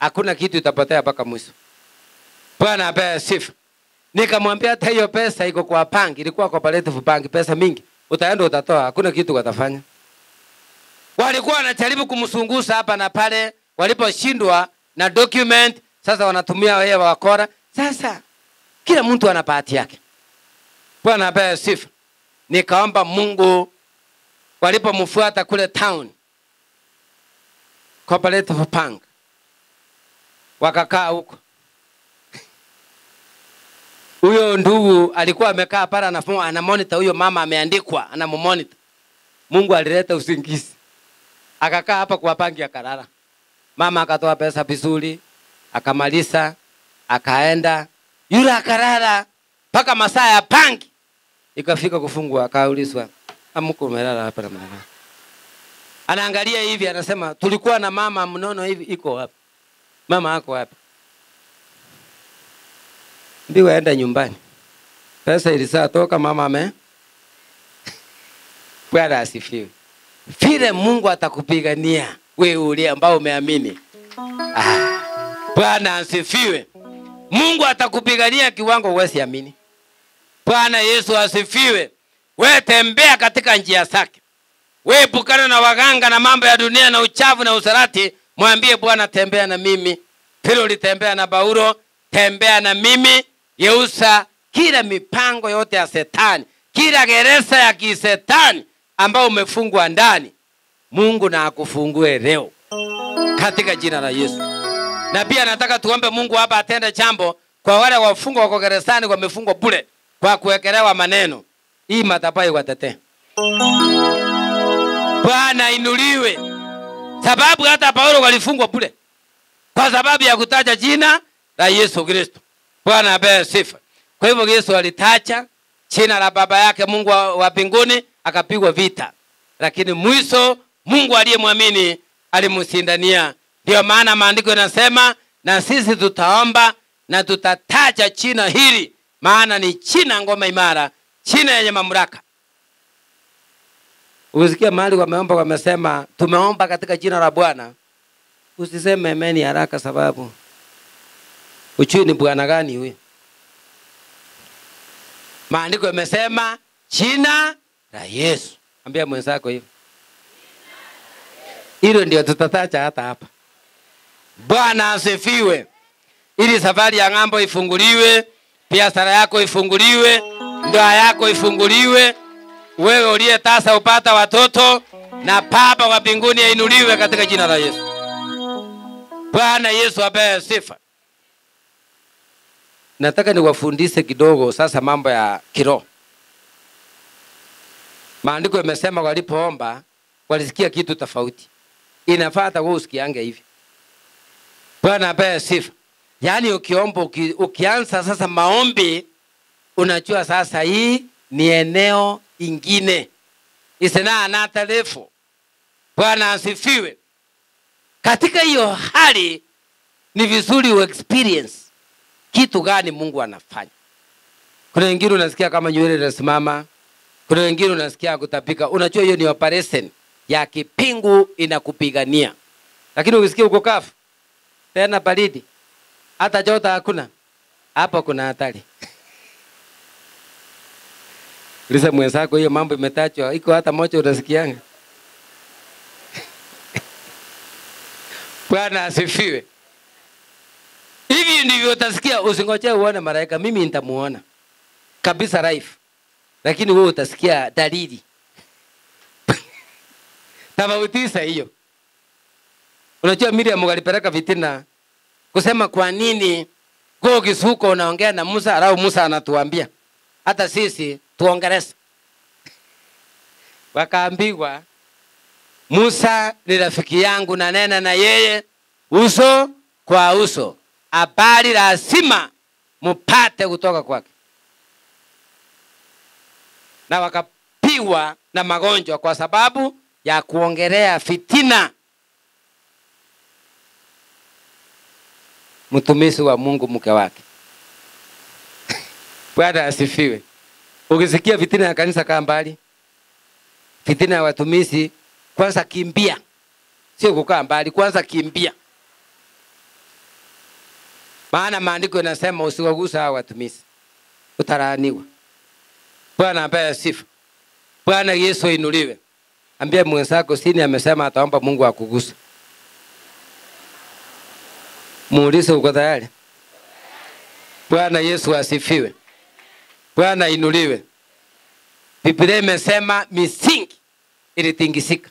Hakuna kitu itapotea mpaka mwisho. Bwana apewe sifa. Nikamwambia hata hiyo pesa iko kwa banki, ilikuwa cooperative bank, pesa mingi. Utaenda utatoa, hakuna kitu watafanya. Walikuwa wanajaribu kumsunguza hapa na pale, waliposhindwa na document, sasa wanatumia wewe wakora. Sasa kila mtu ana bahati yake. Bwana apewe sifa. Nikaomba Mungu, walipomfuata kule town cooperative bank, wakakaa huko. Huyo ndugu alikuwa amekaa pale ana monitor huyo mama ameandikwa, ana monitor. Mungu alileta usingizi. Akakaa hapa kwa banki akalala. Mama akatoa pesa vizuri, akamaliza, akaenda. Yule akalala mpaka masaa ya banki ikafika kufungwa, akaulizwa, "Amko umelala hapa na mama?" Anaangalia hivi anasema, "Tulikuwa na mama mnono hivi, iko wapi? Mama yako wapi?" Ndio aenda nyumbani. Pesa ilisaa toka mama Bwana asifiwe. Vile Mungu atakupigania wewe ule ambao umeamini. Bwana asifiwe. Mungu atakupigania kiwango wewe amini. Bwana Yesu asifiwe. Wewe tembea katika njia zake. Wewe epukana na waganga na mambo ya dunia na uchafu na usarati. Mwambie Bwana, tembea na mimi. Pilo ulitembea na Paulo, tembea na mimi. Yeusa kila mipango yote ya Shetani, kila gereza ya kisetani ambao umefungwa ndani, Mungu na akufungue leo katika jina la Yesu. Na pia nataka tuombe Mungu hapa atende jambo kwa wale wafungwa wako gerezani, wamefungwa bure kwa kuwekelewa maneno. Hii madhabahu watetee. Bwana inuliwe. Sababu hata Paulo walifungwa bure kwa sababu ya kutaja jina la Yesu Kristo. Bwana apewe sifa. Kwa hivyo Yesu alitacha jina la baba yake Mungu wa mbinguni akapigwa vita. Lakini mwisho Mungu aliyemwamini alimsindania. Ndio maana maandiko yanasema na sisi tutaomba na tutataja jina hili, maana ni jina ngoma imara, jina yenye mamlaka. Usikia mahali wameomba wamesema tumeomba katika jina la Bwana, usiseme amen haraka, sababu uchui ni Bwana gani huyo. Maandiko yamesema jina la Yesu. Ambia mwenzako hivyo. Hilo ndio tutatacha hata hapa. Bwana asifiwe. Ili safari ya ng'ambo ifunguliwe, biashara yako ifunguliwe, ndoa yako ifunguliwe, wewe uliye tasa upata watoto, na Baba wa mbinguni ainuliwe katika jina la Yesu. Bwana Yesu apewe sifa. Nataka niwafundishe kidogo sasa mambo ya kiroho. Maandiko yamesema walipoomba walisikia kitu tofauti. Inafaa hata wewe usikiange hivi. Bwana apewe sifa. Yaani ukiomba ukianza sasa maombi, unajua sasa hii ni eneo ingine. Isena another level. Bwana asifiwe. Katika hiyo hali ni vizuri experience kitu gani Mungu anafanya. Kuna wengine unasikia kama nywele inasimama, kuna wengine unasikia kutapika. Unajua hiyo ni operation ya kipingu inakupigania. Lakini ukisikia uko kafu, tena baridi, hata joto hakuna, hapo kuna hatari. Lisa mwenzako hiyo mambo imetajwa, iko hata moja unasikianga. Bwana asifiwe. Hivi ndivyo utasikia, usingoje uone malaika, mimi nitamuona kabisa live. Lakini wewe utasikia dalili. Tabautisa hiyo. Unajua Miriam alipeleka fitina kusema kwa nini kwa kisuko unaongea na Musa au Musa anatuambia hata sisi tuongeleze. Wakaambiwa Musa ni rafiki yangu na nena na yeye uso kwa uso. Habari lazima mupate kutoka kwake. Na wakapiwa na magonjwa kwa sababu ya kuongelea fitina. Mtumishi wa Mungu mke wake. Bwana asifiwe. Ukisikia fitina ya kanisa kaa mbali. Fitina ya watumishi kwanza kimbia. Sio kukaa mbali, kwanza kimbia. Maana maandiko yanasema usiwagusa hao watumishi, utalaaniwa. Bwana apewe sifa. Bwana Yesu inuliwe. Ambia mwenzako sini amesema ataomba Mungu akugusa. Muulize uko tayari? Bwana Yesu asifiwe. Bwana inuliwe. Biblia imesema misingi ilitingisika.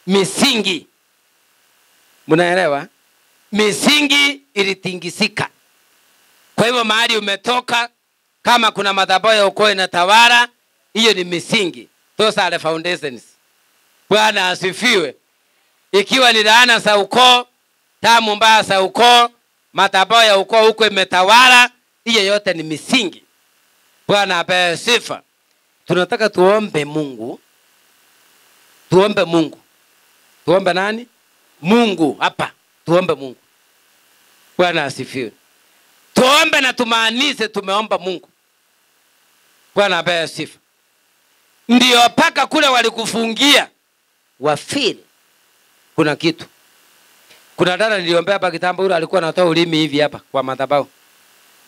Misingi. Mnaelewa? Misingi ilitingisika. Kwa hivyo mahali umetoka, kama kuna madhabahu ya ukoo inatawala, hiyo ni misingi. Those are the foundations. Bwana asifiwe. Ikiwa ni laana za ukoo, tamu mbaya za ukoo, madhabahu ya ukoo huko imetawala, hiyo yote ni misingi. Bwana apewe sifa. Tunataka tuombe Mungu. Tuombe Mungu. Tuombe nani? Mungu hapa. Tuombe Mungu. Bwana asifiwe. Tuombe na tumaanishe tumeomba Mungu. Bwana apewe sifa. Ndio paka kule walikufungia wafili kuna kitu. Kuna dada niliombea hapa kitambo, yule alikuwa anatoa ulimi hivi hapa kwa madhabahu.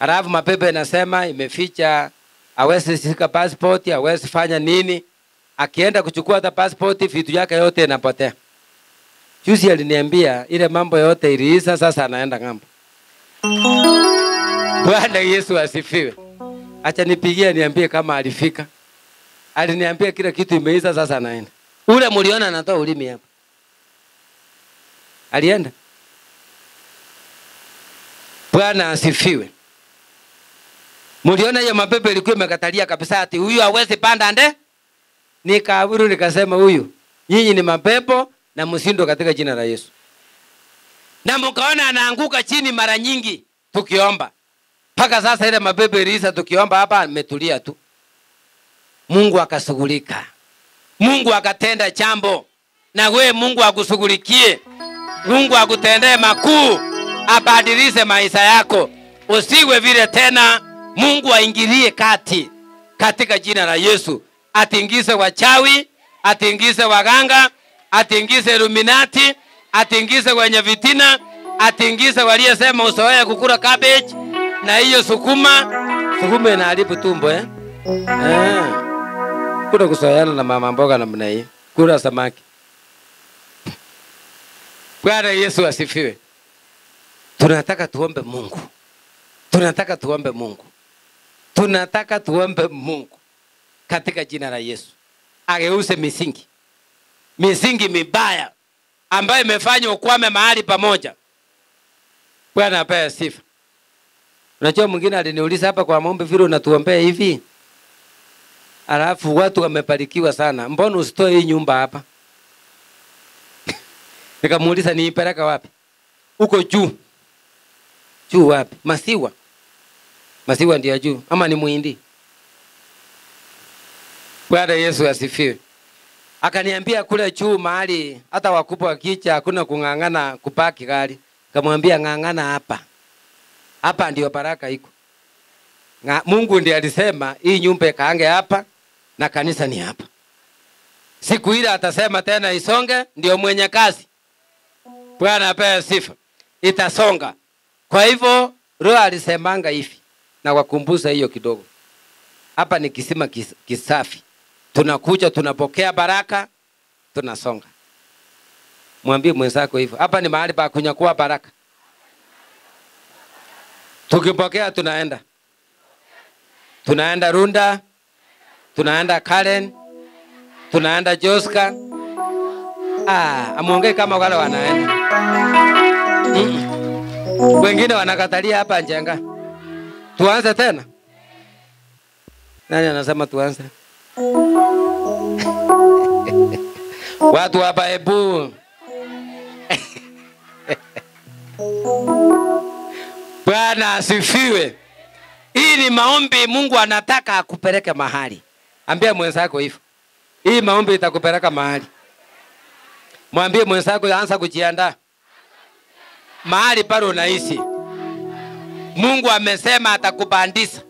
Alafu mapepe yanasema imeficha, hawezi shika passport, hawezi fanya nini. Akienda kuchukua hata passport, vitu yake yote inapotea. Juzi aliniambia ile mambo yote iliisha, sasa anaenda ng'ambo. Bwana Yesu asifiwe. Acha nipigie niambie kama alifika. Aliniambia kila kitu imeisha, sasa anaenda. Ule mliona anatoa ulimi hapa. Alienda. Bwana asifiwe. Mliona hiyo mapepe ilikuwa imekatalia kabisa ati huyu hawezi panda nde. Nikaaburu nikasema huyu, nyinyi ni mapepo na msindo katika jina la Yesu. Na mkaona anaanguka chini mara nyingi tukiomba. Paka sasa ile mapepe ilisa tukiomba hapa ametulia tu. Mungu akashughulika. Mungu akatenda jambo. Na we Mungu akushughulikie. Mungu akutendee makuu. Abadilishe maisha yako. Usiwe vile tena. Mungu aingilie kati. Katika jina la Yesu. Atingize wachawi. Atingize waganga. Atingize Illuminati. Atingize wenye vitina. Atingize waliyesema usoee kukula cabbage. Na hiyo sukuma. Sukuma inaharibu tumbo Kuna kusoeana na mama mboga namna hii. Kula samaki. Bwana Yesu asifiwe. Tunataka tuombe Mungu. Tunataka tuombe Mungu. Tunataka tuombe Mungu. Katika jina la Yesu. Ageuze misingi. Misingi mibaya ambayo imefanya ukwame mahali pamoja. Bwana apewe sifa. Unajua mwingine aliniuliza hapa kwa maombi vile unatuombea hivi. Alafu watu wamebarikiwa sana. Mbona usitoe hii nyumba hapa? Nikamuuliza niipeleka wapi? Uko juu. Juu wapi? Masiwa. Masiwa ndio juu ama ni Muhindi? Bwana Yesu asifiwe. Akaniambia kule juu mahali hata wakubwa wakicha hakuna kungangana kupaki gari. Kamwambia ngangana hapa. Hapa ndio baraka iko. Mungu ndiye alisema hii nyumba kaange hapa na kanisa ni hapa. Siku ile atasema tena isonge ndio mwenye kazi. Bwana apewe sifa. Itasonga. Kwa hivyo Roho alisemanga hivi na wakumbuza hiyo kidogo. Hapa ni kisima kisafi. Tunakuja tunapokea baraka, tunasonga. Mwambie mwenzako hivyo. Hapa ni mahali pa kunyakua baraka. Tukipokea tunaenda. Tunaenda Runda, tunaenda Karen, tunaenda Joska. Amuongee kama wale wanaenda. Wengine wanakatalia hapa Njenga. Tuanze tena. Nani anasema tuanze? Watu hapa hebu. Bwana asifiwe. Hii ni maombi Mungu anataka akupeleke mahali. Ambia mwenzako hivyo. Hii maombi itakupeleka mahali. Mwambie mwenzako anza kujiandaa. Mahali pale unaishi. Mungu amesema atakupandisha.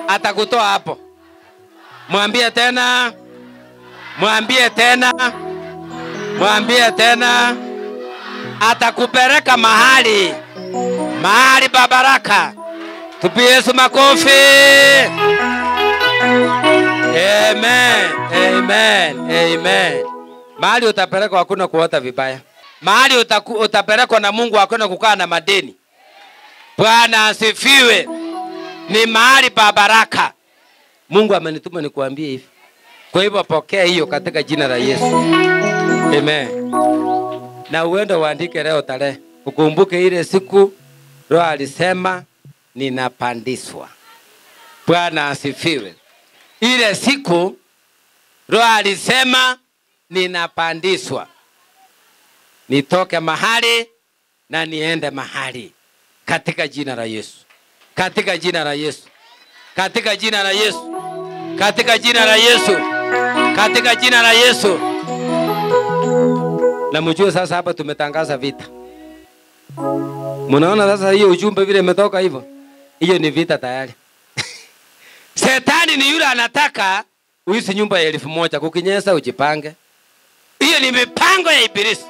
Atakutoa hapo. Mwambie tena. Mwambie tena. Mwambie tena. Atakupeleka mahali. Mahali pa baraka. Tupie Yesu makofi. Amen. Amen. Amen. Mahali utapelekwa hakuna kuota vibaya. Mahali utapelekwa na Mungu hakuna kukaa na madeni. Bwana asifiwe. Ni mahali pa baraka. Mungu amenituma nikuambie hivi. Kwa hivyo pokea hiyo katika jina la Yesu. Amen. Na uende uandike leo tarehe. Ukumbuke ile siku Roho alisema ninapandishwa. Bwana asifiwe. Ile siku Roho alisema ninapandishwa. Nitoke mahali na niende mahali. Katika jina la Yesu. Katika jina la Yesu. Katika jina la Yesu. Katika jina la Yesu. Katika jina la Yesu. Na mjue sasa hapa tumetangaza vita. Mnaona sasa hiyo ujumbe vile umetoka hivyo? Hiyo ni vita tayari. Shetani ni yule anataka uishi nyumba ya 1000 kukinyesa ujipange. Hiyo ni mipango ya Ibilisi.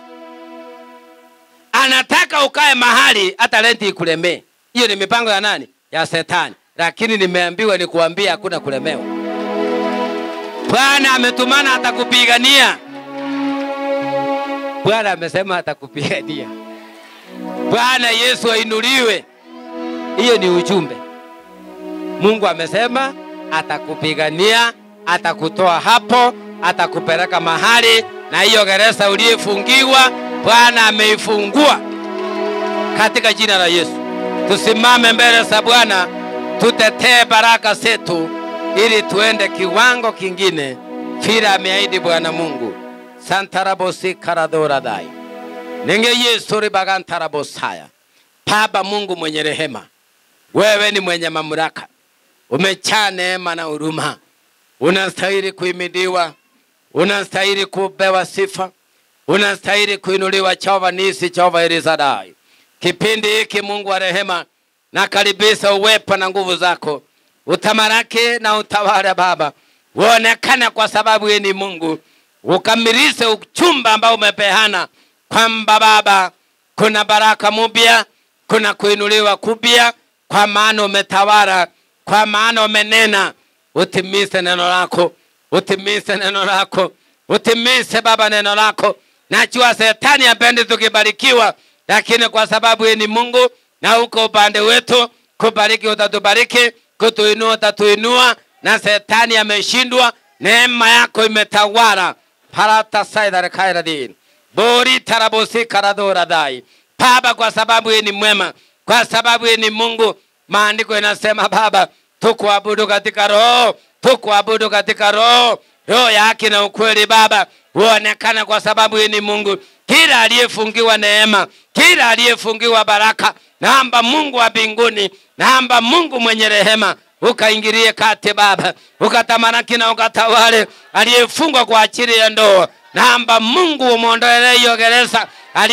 Anataka ukae mahali hata renti ikulemee. Hiyo ni mipango ya nani? Ya Shetani. Lakini nimeambiwa nikuambia hakuna kulemewa. Bwana ametumana atakupigania. Bwana amesema atakupigania. Bwana Yesu ainuliwe. Hiyo ni ujumbe. Mungu amesema atakupigania, atakutoa hapo, atakupeleka mahali, na hiyo gereza uliyefungiwa Bwana ameifungua katika jina la Yesu. Tusimame mbele za Bwana, tutetee baraka zetu ili tuende kiwango kingine vile ameahidi Bwana Mungu. Santarabosi karadora dai. Nenge Yesu ribagantarabosaya. Baba Mungu mwenye rehema, wewe ni mwenye mamlaka. Umejaa neema na huruma. unastahili kuhimidiwa, unastahili kupewa sifa, unastahili kuinuliwa. Jehova Nisi, Jehova Elishadai. Kipindi hiki Mungu wa rehema, nakaribisha uwepo na nguvu zako, utamaraki na utawale Baba, uonekane kwa sababu wewe ni Mungu, ukamilishe uchumba ambao umepeana, kwamba Baba kuna baraka mpya, kuna kuinuliwa kupya, kwa maana umetawala, kwa maana umenena. Utimise neno lako, utimise neno lako, utimise Baba neno lako. Najua Shetani hapendi tukibarikiwa, lakini kwa sababu wewe ni Mungu na uko upande wetu, kubariki utatubariki, kutuinua utatuinua, na Shetani ameshindwa. Neema yako imetawala. Parata saida kairadin bori tarabosi karadora dai. Baba, kwa sababu wewe ni mwema, kwa sababu wewe ni Mungu, maandiko yanasema Baba, tukuabudu katika roho, tukuabudu katika roho, roho ya haki na ukweli. Baba, uonekana kwa sababu wewe ni Mungu. Kila aliyefungiwa neema, kila aliyefungiwa baraka, naomba Mungu wa mbinguni, naomba Mungu mwenye rehema, ukaingilie kati Baba, ukatamaraki na ukatawale. Aliyefungwa kwa ajili ya ndoa, naomba Mungu umuondolee hiyo gereza.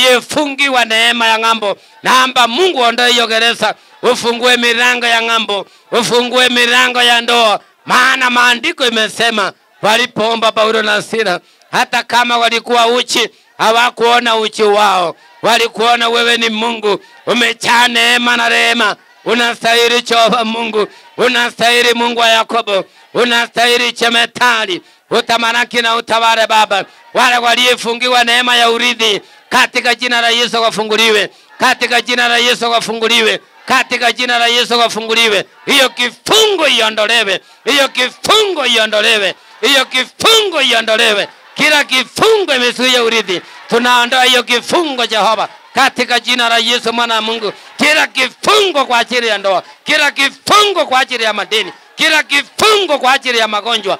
Aliyefungiwa neema ya ng'ambo, naomba Mungu ondoe hiyo gereza, ufungue milango ya ng'ambo, ufungue milango ya ndoa. Maana maandiko imesema walipoomba Paulo na Sila, hata kama walikuwa uchi, hawakuona uchi wao, walikuona wewe ni Mungu, umejaa neema na rehema. Unastahili Jehova Mungu, unastahili Mungu wa Yakobo, unastahili Jemadari, utamaraki na utawale Baba. Wale waliofungiwa neema ya urithi, katika jina la Yesu wafunguliwe, katika jina la Yesu wafunguliwe, katika jina la Yesu wafunguliwe. Hiyo kifungo iondolewe, hiyo kifungo iondolewe, hiyo kifungo iondolewe. Kila kifungo imezuia urithi, tunaondoa hiyo kifungo Jehova, katika jina la Yesu mwana wa Mungu. Kila kifungo kwa ajili ya ndoa, kila kifungo kwa ajili ya madeni, kila kifungo kwa ajili ya magonjwa,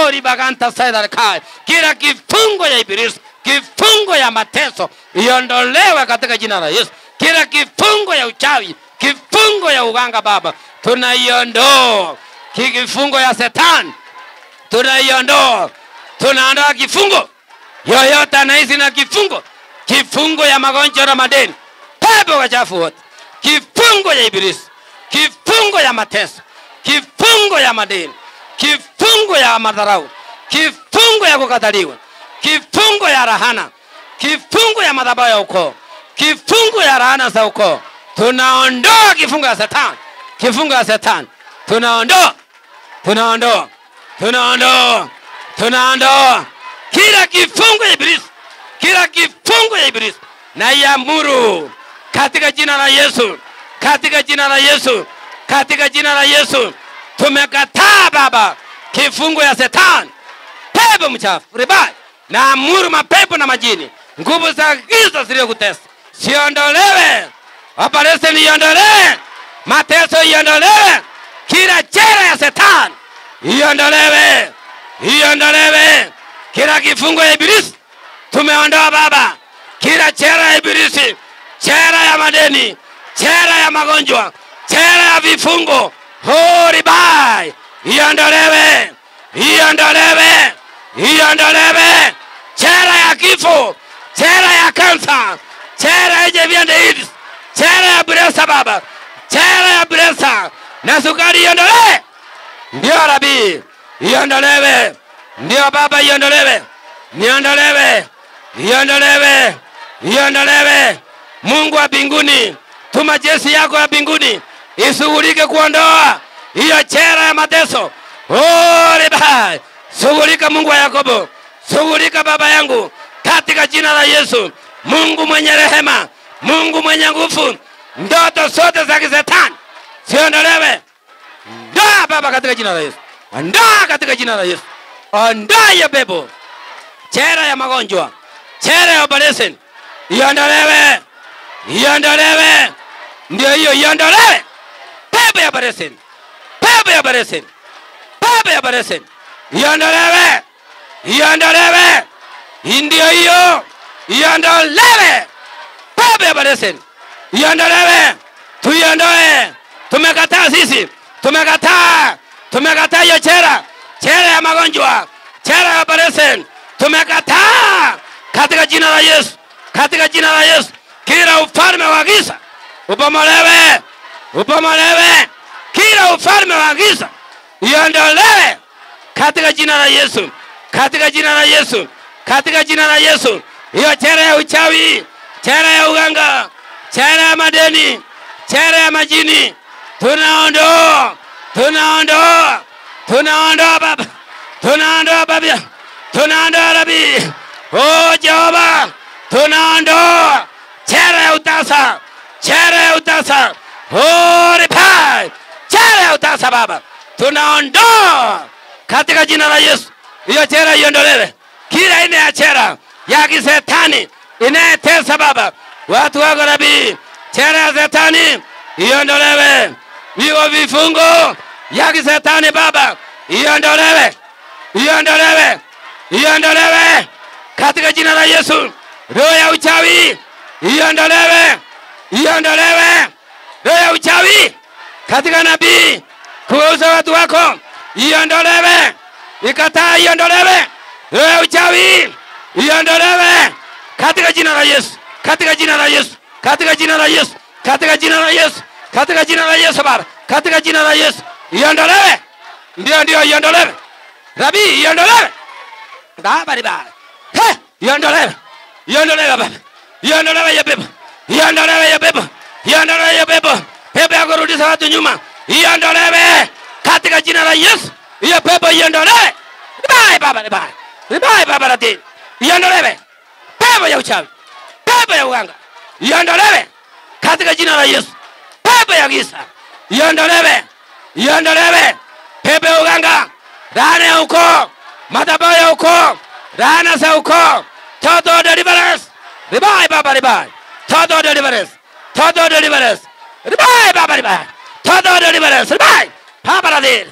ribaganta saida kai, kila kifungo ya ibilisi, kifungo ya mateso iondolewe katika jina la Yesu. Kila kifungo ya uchawi, kifungo ya uganga Baba, tunaiondoa. Kifungo ya Shetani tunaiondoa. Tunaondoa kifungo yoyote anaishi na kifungo, kifungo ya magonjwa na madeni, pepo wachafu wote, kifungo ya ibilisi, kifungo ya mateso, kifungo ya madeni, kifungo ya madharau, kifungo ya kukataliwa, kifungo ya rahana, kifungo ya madhabahu ya ukoo, kifungo ya rahana za ukoo. Tunaondoa kifungo ya Shetani, kifungo ya Shetani tunaondoa, tunaondoa, tunaondoa, tunaondoa kila kifungo ya ibilisi, kila kifungo ya ibilisi. Na iamuru katika jina la Yesu, katika jina la Yesu, katika jina la Yesu. Tumekataa Baba kifungo ya Shetani, pepo mchafu ribai. Na amuru mapepo na majini, nguvu za giza zilizokutesa siondolewe, operation iondolewe, mateso iondolewe, kila jera ya Shetani iondolewe, iondolewe. Kila kifungo ya ibilisi tumeondoa Baba, kila jera ya ibilisi, jera ya madeni, jera ya magonjwa, jera ya vifungo, ribai, iondolewe, iondolewe, iondolewe. Jera ya kifo, jera ya kansa, jera ya HIV/AIDS, jera ya presa Baba, jera ya presa na sukari iondolewe. Ndio Rabi, iondolewe. Ndio Baba, iondolewe, niondolewe, iondolewe, iondolewe. Mungu wa mbinguni, tuma jeshi yako ya mbinguni ishughulike kuondoa hiyo jera ya mateso. Ribai, shughulika Mungu wa Yakobo, shughulika Baba yangu, katika jina la Yesu. Mungu mwenye rehema, Mungu mwenye nguvu, ndoto zote za Shetani siondolewe. Ndoa Baba katika jina la Yesu, ndoa katika jina la Yesu. Ondoa ya pepo, jera ya magonjwa, jera ya operation iondolewe, iondolewe. Ndio hiyo, iondolewe. Pepo ya operation, pepo ya operation, pepo ya operation iondolewe, iondolewe. Ndio hiyo, iondolewe. Pepo ya operation iondolewe, tuiondoe. Tumekataa sisi, tumekataa, tumekataa hiyo jera, chera ya magonjwa, chera ya operation, tumekataa katika jina la Yesu, katika jina la Yesu. Kila ufalme wa giza ubomolewe, ubomolewe. Kila ufalme wa giza iondolewe katika jina la Yesu, katika jina la Yesu, katika jina la Yesu. Hiyo chera ya uchawi, chera ya uganga, chera ya madeni, chera ya majini, tunaondoa, tunaondoa, tunaondoa Baba, tunaondoa Baba, tunaondoa Rabi. Oh Jehova, tunaondoa chera ya utasa, chera ya utasa. Oh ripai, chera ya utasa Baba, tunaondoa katika jina la Yesu. Hiyo chera iondolewe. Kila aina ya chera ya kisetani inayetesa Baba watu wako Rabi, chera ya setani iondolewe. Hiyo vifungo ya kisetani Baba iondolewe, iondolewe, iondolewe katika jina la Yesu. Roho ya uchawi iondolewe, iondolewe. Roho ya uchawi katika nabii kuuza watu wako iondolewe, ikataa iondolewe. Roho ya uchawi iondolewe katika jina la Yesu, katika jina la Yesu, katika jina la Yesu, katika jina la Yesu, katika jina la Yesu Baba, katika jina la Yesu iondolewe. Ndio iondolewe Rabi, iondolewe Baba riba. Iondolewe, iondolewe Baba, iondolewe ya pepo, iondolewe ya pepo, iondolewe ya pepo, pepo ya kurudisha watu nyuma iondolewe katika jina la Yesu. Hiyo pepo iondolewe. Ribai Baba, ribai, ribai Baba rati, iondolewe. Pepo ya uchawi, pepo ya uganga iondolewe katika jina la Yesu. Pepo ya giza iondolewe, iondolewe. Pepo ya uganga, laana ya ukoo, madhabahu ya ukoo, laana za ukoo, total deliverance. Ribai Baba, ribai, total deliverance, total deliverance. Ribai Baba, ribai, total deliverance. Ribai Baba rati,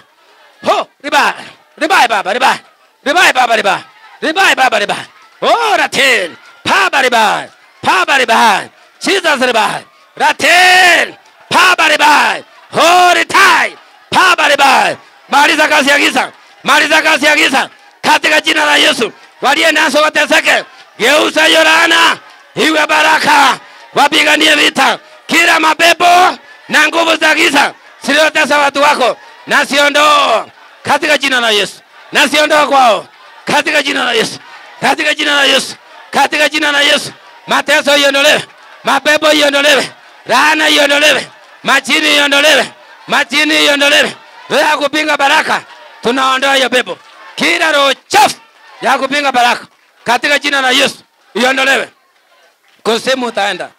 ho ribai, ribai Baba, ribai, ribai Baba, ribai, ribai Baba, ribai. Oh ratil, Baba ribai, Baba ribai, Jesus ribai, ratil, Baba ribai, oh ritai, Baba ribai. Maliza kazi ya giza, maliza kazi ya giza katika jina la Yesu. Walio naso wateseke, geuza hiyo laana iwe baraka. Wapiganie vita kila mapepo na nguvu za giza zilizotesa watu wako, na siondoa katika jina la Yesu, na siondoa kwao katika jina la Yesu, katika jina la Yesu, katika jina la Yesu. Mateso iondolewe, mapepo iondolewe, laana iondolewe, majini iondolewe, majini iondolewe. Roho ya kupinga baraka tunaondoa hiyo pepo. Kila roho chafu ya kupinga baraka katika jina la Yesu iondolewe. Kusemu utaenda,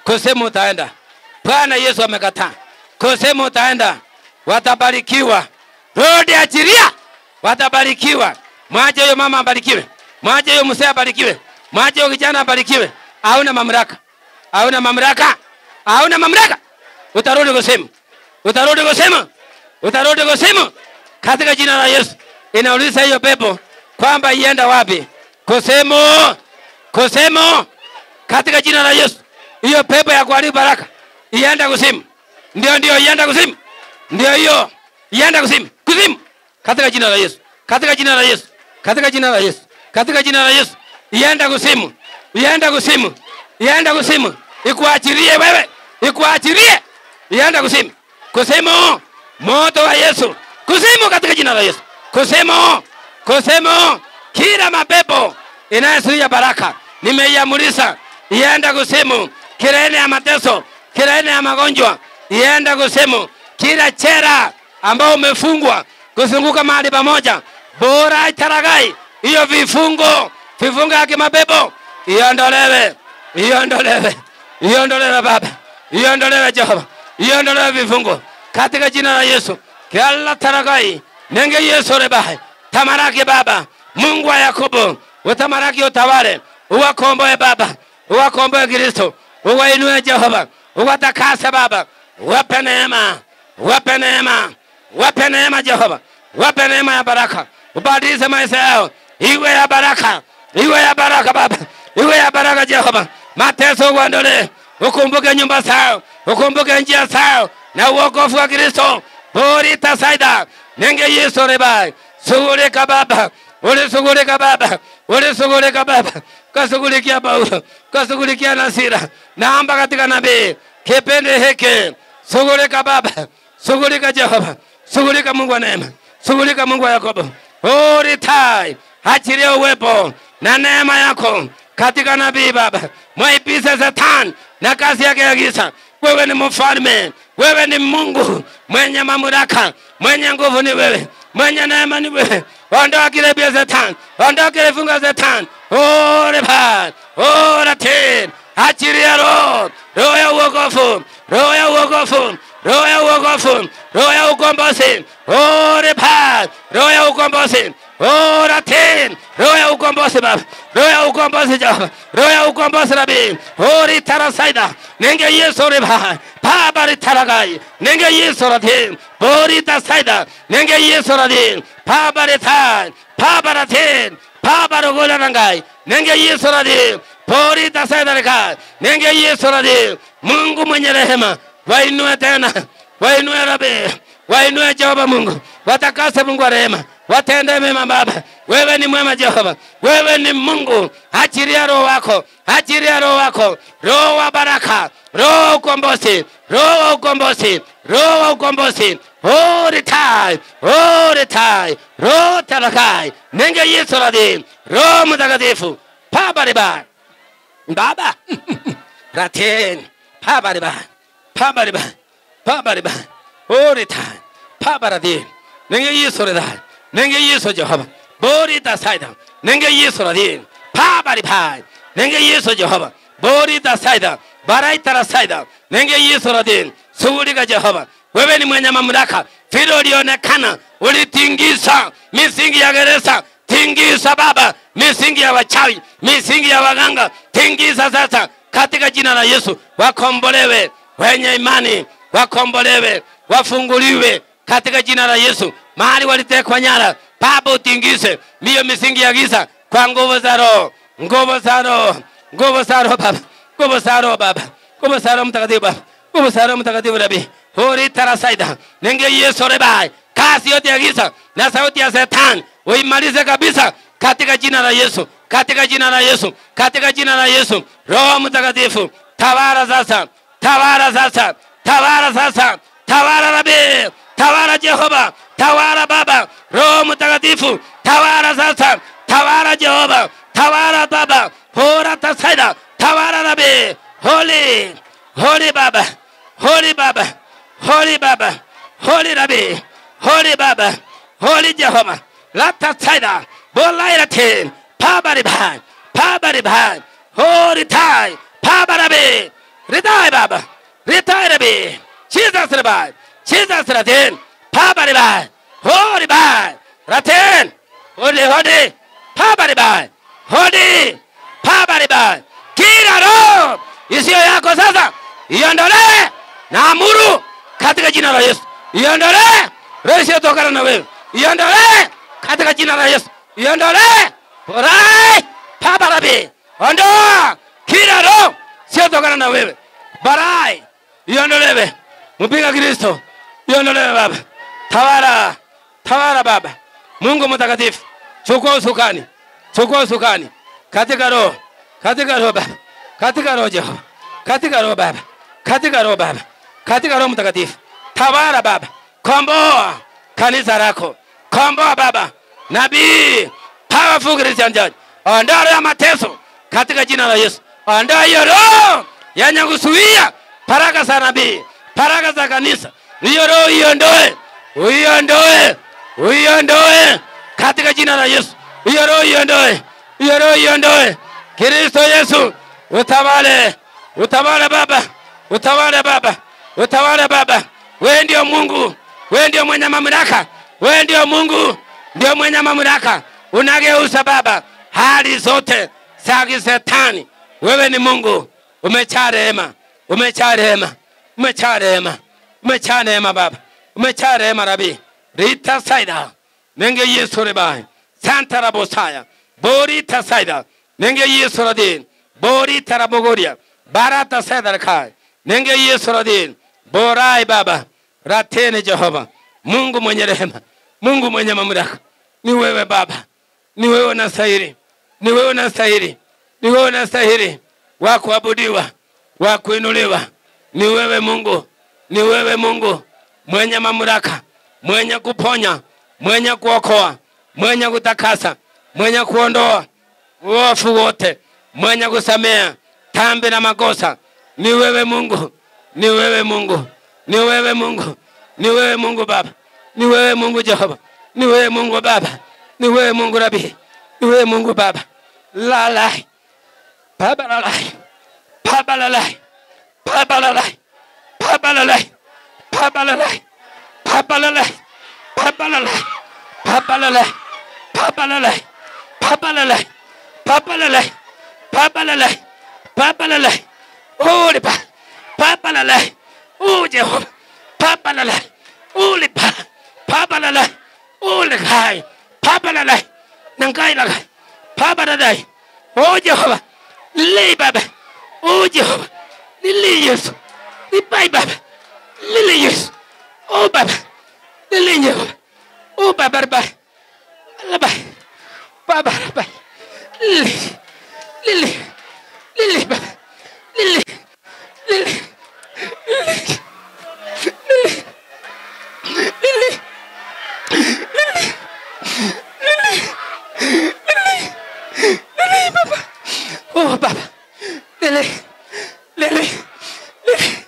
kusemu utaenda. Bwana Yesu amekataa. Kusemu utaenda, watabarikiwa. Rodi achiria, watabarikiwa. Mwache huyo mama abarikiwe, mwache huyo mzee abarikiwe, mwache huyo kijana abarikiwe. Hauna mamlaka, hauna mamlaka, hauna mamlaka. Utarudi kusemu, utarudi kusemu, utarudi kusemu katika jina la Yesu. Inauliza hiyo pepo kwamba ienda wapi? Kusemu, kusemu katika jina la Yesu. Hiyo pepo ya kuharibu baraka ienda kusemu. Ndio ienda kusemu. Ndio hiyo ienda kusemu. Kusemu katika jina la Yesu, katika jina la Yesu, katika jina la Yesu, katika jina la Yesu. Ienda kusemu, ienda kusemu, ienda kusemu. Ikuachirie wewe, ikuachirie. Ienda kusemu, kusemu moto wa Yesu, kusemu katika jina la Yesu. Kusemu, kusemu kila mapepo inayozuia baraka nimeiamurisha ienda kusemu. Kila aina ya mateso, kila aina ya magonjwa ienda kusemu. Kila chera ambao umefungwa kuzunguka mahali pamoja, bora itaragai hiyo vifungo, vifungo ya kimapepo iondolewe, iondolewe, iondolewe Baba, iondolewe Jehova, iondolewe vifungo katika jina la Yesu. Kila taragai nenge Yesu rebahe tamaraki Baba, Mungu wa Yakobo, utamaraki utawale, uwakomboe Baba, uwakomboe Kristo, uwainue Jehova, uwatakase Baba, wape neema, wape neema, wape neema Jehova, wape neema ya baraka, ubadilishe maisha yao iwe ya baraka, iwe ya baraka Baba, iwe ya baraka Jehova. Mateso uondolee, ukumbuke nyumba zao, ukumbuke njia zao na uokofu wa Kristo. Borita saida nenge Yesu rebai Shughulika Baba, ulishughulika Baba, ulishughulika Baba, kashughulikia Paulo, kashughulikia Nasira, naomba katika nabii kipindi hiki, shughulika Baba, shughulika Jehova, shughulika Mungu wa neema, shughulika Mungu wa Yakobo, uritai, achilia uwepo na neema yako katika nabii Baba, mwaipize Shetani na kazi yake ya giza. Wewe ni mfalme, wewe ni Mungu mwenye mamlaka, mwenye nguvu ni wewe, mwenye neema ni wewe. Ondoa kile bia Shetani, ondoa kile funga Shetani. Ore pa, ora ten, achilia roho ya uokovu, roho ya uokovu, roho ya uokovu, roho ya ukombozi. Ore pa, roho ya ukombozi. Ora ten, roho ya ukombozi Baba, roho ya ukombozi Jehova, roho ya ukombozi Nabii. Ori tarasaida, nenge Yesu reba, Baba ritaragai, nenge Yesu radi, Bori tasaida, nenge Yesu radi, Baba ritai, Baba raten, Baba rogola rangai, nenge Yesu radi, Bori tasaida rekai, nenge Yesu radi. Mungu mwenye rehema, wainue tena, wainue Rabi, wainue Jehova Mungu, watakase Mungu wa rehema, watende mema Baba. Wewe ni mwema Jehova, wewe ni Mungu. Achilia roho wako, achilia roho wako, roho wa baraka, roho wa ukombozi, roho wa ukombozi, roho wa ukombozi. Oritai, oritai, roho talakai, nenge Yesu radi, roho mtakatifu, Baba riba, Baba, raten, Baba riba, Baba riba, Baba riba, oritai, Baba radi, nenge Yesu radi, nenge Yesu Jehova, Bori tasaida, nenge Yesu radi, Baba riba, nenge Yesu Jehova, Bori tasaida, barai tarasaida, nenge Yesu radi. Shughulika Jehova, wewe ni mwenye mamlaka. Vile ulionekana ulitingiza misingi ya gereza, tingiza Baba misingi ya wachawi, misingi ya waganga, tingiza sasa katika jina la Yesu. Wakombolewe wenye imani, wakombolewe, wafunguliwe katika jina la Yesu. Mahali walitekwa nyara, Baba utingize hiyo misingi ya giza kwa nguvu za Roho, nguvu za Roho, nguvu za Roho Baba, nguvu za Roho Baba, nguvu za Roho Mtakatifu Baba, nguvu za Roho Mtakatifu Nabii. Hori tarasaida, nenge Yesu rebai, kazi yote ya giza na sauti ya Shetani uimalize kabisa katika jina la Yesu, katika jina la Yesu, katika jina la Yesu. Roho Mtakatifu tawala sasa, tawala sasa, tawala sasa, tawala Nabii, tawala Jehova, tawala Baba. Roho Mtakatifu tawala sasa, tawala Jehova, tawala Baba. Hora tasaida, tawala Nabii. Holy, holy Baba, holy Baba, holy Baba, holy Nabii, holy Baba, holy Jehova. Lata saida, bolaira ten, Baba ribai, Baba ribai, holy tai, Baba Nabii, ritai Baba, ritai Nabii, Jesus ribai, Jesus raten, Baba ribai, holy ribai, raten, holy holy, Baba ribai, holy, Baba ribai. Kila roho isiyo yako sasa iondolewe na amuru katika jina la Yesu. Iondolewe roho isiyotokana na wewe, iondolewe katika jina la Yesu, iondolewe. Barai Baba Nabii, ondoa kila roho isiyotokana na wewe. Barai iondolewe, mpinga Kristo iondolewe Baba. Tawala, tawala Baba Mungu mtakatifu, chukua usukani, chukua usukani katika roho, katika roho Baba, katika roho Jehova, katika roho Baba, katika roho Baba, katika roho Mtakatifu. Tawala Baba, komboa kanisa lako, komboa Baba Nabii, powerful Christian Church. Ondoa roho ya mateso katika jina la Yesu. Ondoa hiyo roho yenye kuzuia baraka za nabii, baraka za kanisa. Hiyo roho iondoe, uiondoe, uiondoe katika jina la Yesu. Hiyo roho iondoe, hiyo roho iondoe. Kristo Yesu utawale, utawale Baba, utawale Baba, utawale Baba. Wewe ndio Mungu, wewe ndio mwenye mamlaka, wewe ndio Mungu, ndio mwenye mamlaka. Unageuza Baba hali zote za Shetani. Wewe ni Mungu, umejaa rehema, umejaa rehema, umejaa rehema, umejaa rehema Baba, umejaa rehema Nabii. Rita saida, nenge Yesu rebai, Santa Rabosaya, Borita saida, nenge Yesu radin, Borita rabogoria, Barata saida rakai, nenge Yesu radin, Borai Baba, ratene Jehova, Mungu mwenye rehema, Mungu mwenye mamlaka, Ni wewe Baba. Ni wewe unastahili. Ni wewe unastahili. Ni wewe unastahili wa kuabudiwa, wa kuinuliwa. Ni wewe Mungu. Ni wewe Mungu mwenye mamlaka, mwenye kuponya, mwenye kuokoa, mwenye kutakasa, mwenye kuondoa uovu wote, mwenye kusamea dhambi na makosa. Ni wewe Mungu. Ni wewe Mungu. Ni wewe Mungu. Ni wewe Mungu Baba. Ni wewe Mungu Jehova. Ni wewe Mungu Baba. Ni wewe Mungu Rabi. Ni wewe Mungu Baba. Lalai. Baba lalai. Baba lalai. Baba lalai. Baba lalai. Baba lalai. Baba lalai. Baba lalai. Baba lalai. Baba lalai. Baba lalai. Baba lalai. Baba lalai. Baba lalai. Oh lipa. Baba lalai. Oh Jehova. Baba lalai. Oh lipa. Baba lalai. Oh lekai. Baba lalai. Nangai lalai. Baba lalai. Oh Jehova. Lili Baba. Oh Jehova. Lili Yesu. Lipai Baba. Lili Yesu. Oh Baba. Lili Jehova. Oh Baba Rabai. Rabai. Baba Rabai. Lili. Lili. Lili Baba. Lili. Lili. Lili. Lili. Lili. Lili. Lili. Lili Baba. Oh Baba. Lili. Lili. Lili.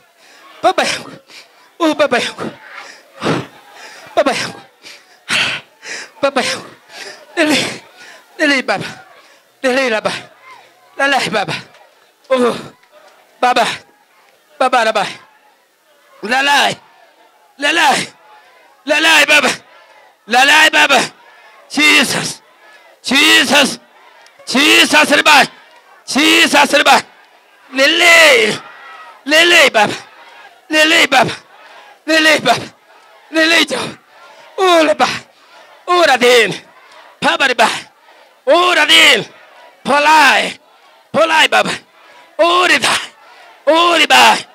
Baba yangu. Oh baba yangu. Baba yangu. Baba yangu. Lili. Lili Baba. Lili Baba. Lalai Baba. Oh Baba. Baba Rabai. Lalai. Lalai. Lalai Baba. Lalai Baba. Jesus. Jesus. Jesus Rabai. Jesus Rabai. Lili. Lili Baba. Lili Baba. Lili Baba. Lili Joe. Oh Rabai. Oh Radin. Baba Rabai. Oh Radin. Polai. Polai Baba. Oh Rabai. Oh Rabai.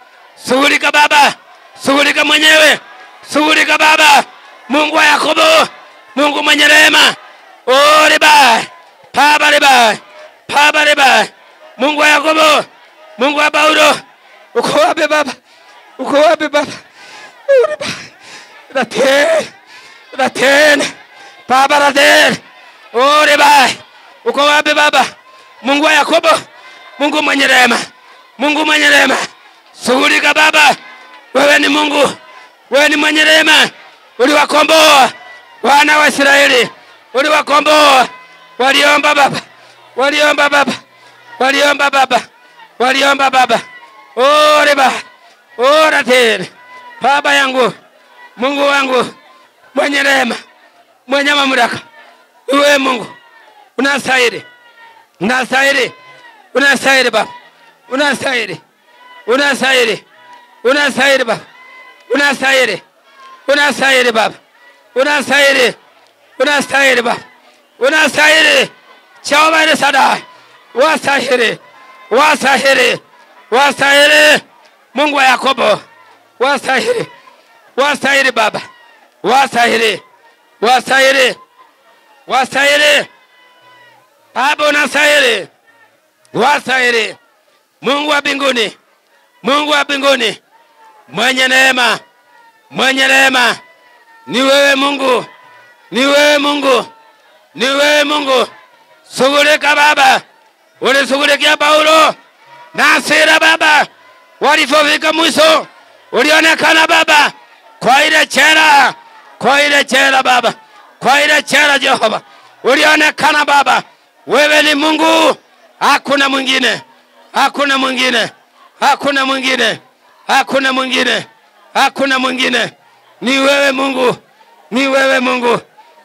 Shughulika Baba. Shughulika mwenyewe. Shughulika Baba. Mungu wa Yakobo. Mungu mwenye rehema. Oh Rabai. Baba Rabai. Baba Rabai. Mungu wa Yakobo. Mungu wa Paulo. Uko wapi Baba? Uko wapi Baba? Oh Rabai. Raten. Raten. Baba Raten. Oh Rabai. Uko wapi Baba? Mungu wa Yakobo. Mungu mwenye rehema. Mungu mwenye rehema. Shughulika Baba. Wewe ni Mungu. Wewe ni mwenye rehema. Uliwakomboa wana wa Israeli. Uliwakomboa. Waliomba Baba. Waliomba Baba. Waliomba Baba. Waliomba Baba. Oh Reba. Oh Ratel. Baba yangu. Mungu wangu. Mwenye rehema. Mwenye mamlaka. Wewe Mungu. Unastahili. Unastahili. Unastahili Baba. Unastahili. Unastahili. Unastahili Baba. Unastahili. Unastahili Baba. Unastahili. Unastahili Baba. Unastahili. Jehova ni Sadai. Wastahili. Wastahili. Wastahili. Mungu wa Yakobo. Wastahili. Wastahili Baba. Wastahili. Wastahili. Wastahili. Baba unastahili. Wastahili. Mungu wa mbinguni. Mungu wa mbinguni. Mwenye neema. Mwenye neema. Ni wewe Mungu. Ni wewe Mungu. Ni wewe Mungu. Shughulika Baba. Ulisugulikia Paulo na Sila Baba. Walipofika mwisho ulionekana Baba kwa ile chela. Kwa ile chela Baba. Kwa ile chela Jehova. Ulionekana Baba. Wewe ni Mungu. Hakuna mwingine. Hakuna mwingine. Hakuna mwingine. Hakuna mwingine. Hakuna mwingine. Ni wewe Mungu. Ni wewe Mungu.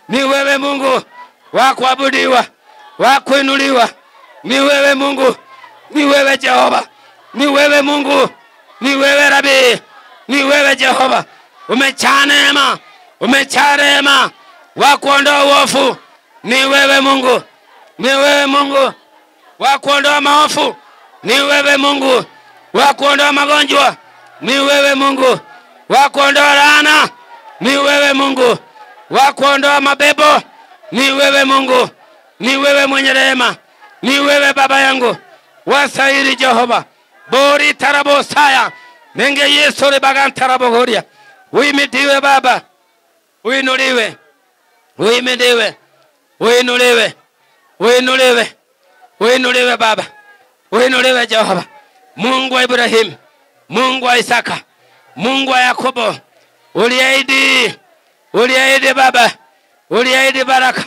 Ni wewe Mungu. Wa kuabudiwa. Wa kuinuliwa. Ni wewe Mungu. Ni wewe Jehova. Ni wewe Mungu. Ni wewe Rabi. Ni wewe Jehova. Umejaa neema. Umejaa rehema. Wa kuondoa uovu. Ni wewe Mungu. Ni wewe Mungu. Wa kuondoa maovu. Ni wewe Mungu. Wa kuondoa magonjwa. Ni wewe Mungu. Wa kuondoa laana. Ni wewe Mungu. Wa kuondoa mabebo. Ni wewe Mungu, ni wewe mwenye rehema, ni wewe Baba yangu. Wastahili Jehova. Bori tarabosaya. Nenge Yesu rebagan tarabogoria. Uimidiwe Baba. Uinuliwe. Uimidiwe. Uinuliwe. Uinuliwe. Uinuliwe Baba. Uinuliwe Jehova. Mungu wa Ibrahim, Mungu wa Isaka, Mungu wa Yakobo. Uliahidi. Uliahidi Baba. Uliahidi baraka.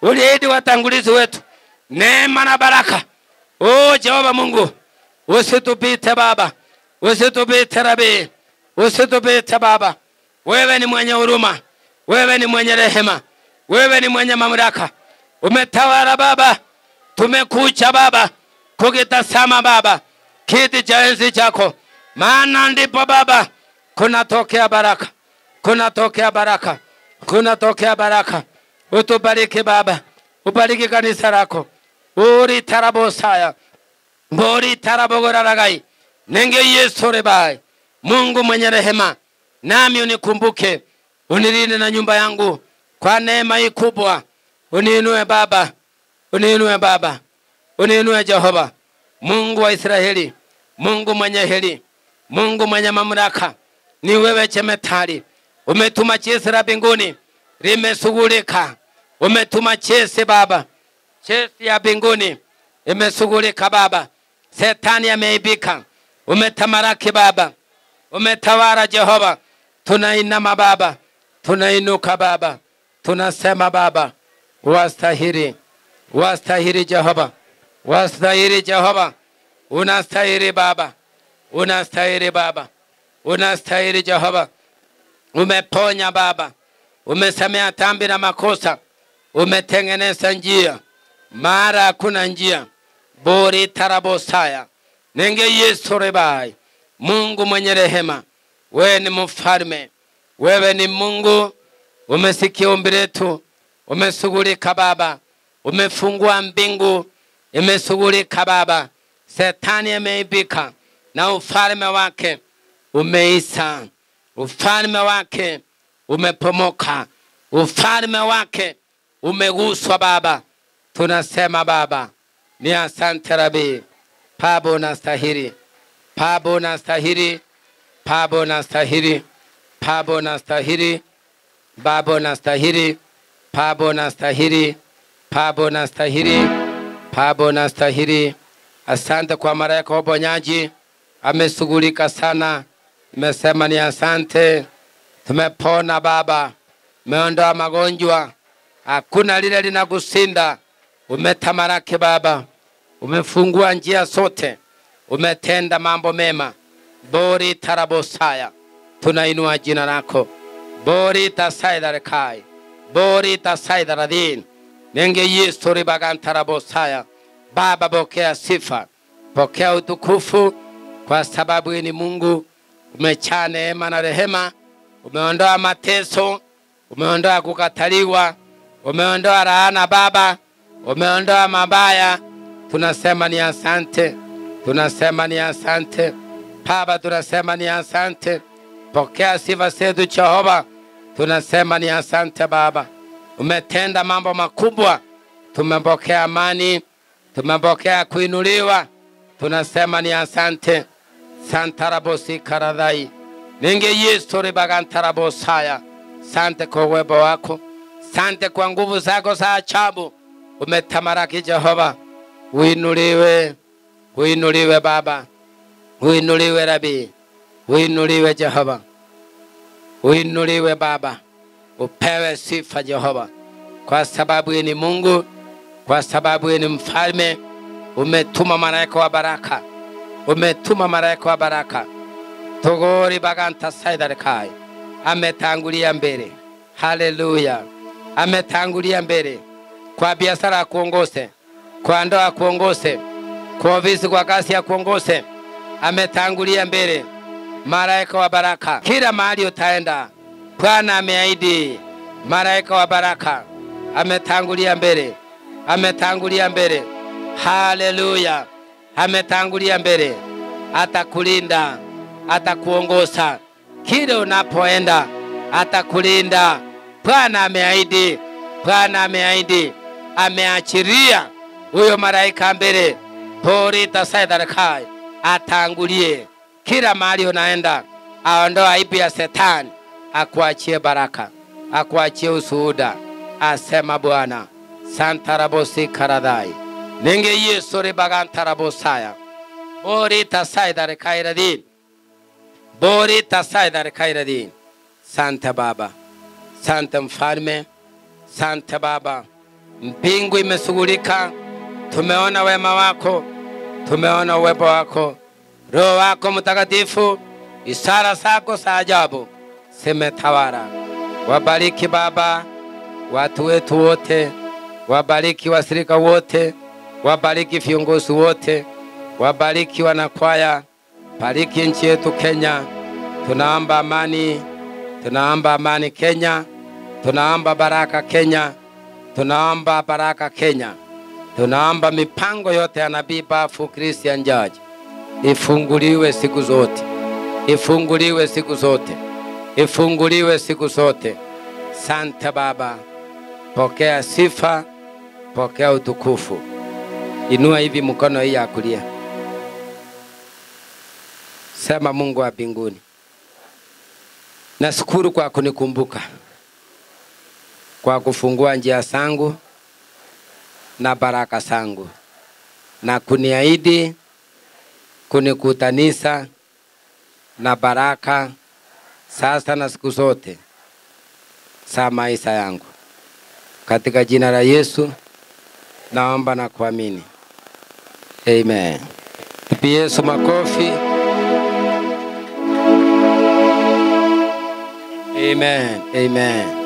Uliahidi watangulizi wetu neema na baraka. Oh Jehova Mungu, usitupite Baba. Usitupite Rabi. Usitupite Baba. Wewe ni mwenye huruma. Wewe ni mwenye rehema. Wewe ni mwenye mamlaka. Umetawala Baba. Tumekucha Baba kukitazama Baba kiti cha enzi chako, maana ndipo Baba kunatokea baraka. Kunatokea baraka. Kunatokea baraka. Utubariki Baba. Ubariki kanisa lako. Uri tarabosaya. Bori tarabogoraragai. Nenge Yesu rebai. Mungu mwenye rehema, nami unikumbuke. Unilinde na nyumba yangu kwa neema hii kubwa. Uniinue Baba. Uniinue Baba. Uniinue Jehova. Mungu wa Israeli. Mungu mwenye heri. Mungu mwenye mamlaka. Ni wewe Jemadari. Umetuma jeshi la mbinguni limeshughulika. Umetuma jeshi Baba. Jeshi ya mbinguni imeshughulika Baba. Shetani ameibika. Umetamaraki Baba. Umetawala Jehova. Tunainama Baba. Tunainuka Baba. Tunasema Baba, wastahili. Wastahili Jehova. Wastahili Jehova. Unastahili Baba. Unastahili Baba. Unastahili Jehova. Umeponya Baba. Umesamea dhambi na makosa. Umetengeneza njia mara hakuna njia. Bori tarabosaya. Nenge Yesu rebai. Mungu mwenye rehema. Wewe ni mfalme. Wewe ni Mungu. Umesikia ombi letu. Umeshughulika Baba. Umefungua mbingu. Imeshughulika Baba. Shetani ameibika na ufalme wake umeisha. Ufalme wake umepomoka. Ufalme wake umeguswa Baba. Tunasema Baba, ni asante Rabi. Baba unastahili. Baba unastahili. Baba unastahili. Baba unastahili. Baba unastahili. Baba unastahili. Baba unastahili. Baba unastahili. Asante kwa malaika wa uponyaji. Ameshughulika sana. Nimesema ni asante. Tumepona Baba. Umeondoa magonjwa. Hakuna lile linakushinda. Umetamaraki Baba. Umefungua njia zote. Umetenda mambo mema. Bori tarabosaya. Tunainua jina lako. Bori tasaidarekai. Bori tasaidaradin. Nenge Yesu ribagan tarabosaya. Baba pokea sifa. Pokea utukufu kwa sababu ni Mungu. Umejaa neema na rehema. Umeondoa mateso. Umeondoa kukataliwa. Umeondoa laana Baba. Umeondoa mabaya. Tunasema ni asante. Tunasema ni asante. Baba tunasema ni asante. Pokea sifa zetu Jehova. Tunasema ni asante Baba. Umetenda mambo makubwa. Tumepokea amani. Tumepokea kuinuliwa. Tunasema ni asante. Santarabosi karadhai. Nenge Yesu ribagantarabosaya. Sante kwa uwepo wako. Sante kwa nguvu zako za ajabu. Umetamaraki Jehova. Uinuliwe. Uinuliwe Baba. Uinuliwe Rabi. Uinuliwe Jehova. Uinuliwe Baba. Upewe sifa Jehova. Kwa sababu ni Mungu. Kwa sababu ni mfalme. Umetuma malaika wa baraka. Umetuma malaika wa baraka. Togori baganta saidarekai. Ametangulia mbele. Haleluya. Ametangulia mbele. Kwa biashara kuongose. Kwa ndoa kuongose. Kwa ofisi kwa kazi ya kuongose. Ametangulia mbele. Malaika wa baraka. Kila mahali utaenda. Bwana ameahidi. Malaika wa baraka. Ametangulia mbele. Ametangulia mbele. Haleluya. Ametangulia mbele. Atakulinda. Atakuongoza. Kile unapoenda. Atakulinda. Bwana ameahidi. Bwana ameahidi, ameachiria huyo malaika mbele. Porita Saidarakai atangulie kila mahali unaenda, aondoa aibu ya Shetani, akuachie baraka, akuachie ushuhuda. Asema Bwana. Santarabosi karadai nenge Yesu ribagantarabosaya. Porita Saidarakai radin, Porita Saidarakai radin. Santa Baba, Santa Mfalme, Santa Baba, mbingu imeshughulika. Tumeona wema wako, tumeona uwepo wako, Roho wako Mtakatifu, ishara zako za ajabu zimetawala. Wabariki Baba watu wetu wote, wabariki washirika wote, wabariki viongozi wote, wabariki wanakwaya, bariki nchi yetu Kenya. Tunaomba amani, tunaomba amani Kenya, tunaomba baraka Kenya, tunaomba baraka Kenya. Tunaomba mipango yote ya Nabii Bafu Christian George ifunguliwe siku zote, ifunguliwe siku zote, ifunguliwe siku zote. Santa Baba, pokea sifa, pokea utukufu. Inua hivi mkono hii ya kulia, sema: Mungu wa mbinguni, nashukuru kwa kunikumbuka, kwa kufungua njia zangu na baraka zangu, na kuniahidi kunikutanisha na baraka sasa na siku zote za maisha yangu. Katika jina la Yesu naomba na kuamini. Amen. Tupi Yesu makofi. Amen. Amen.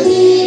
Ni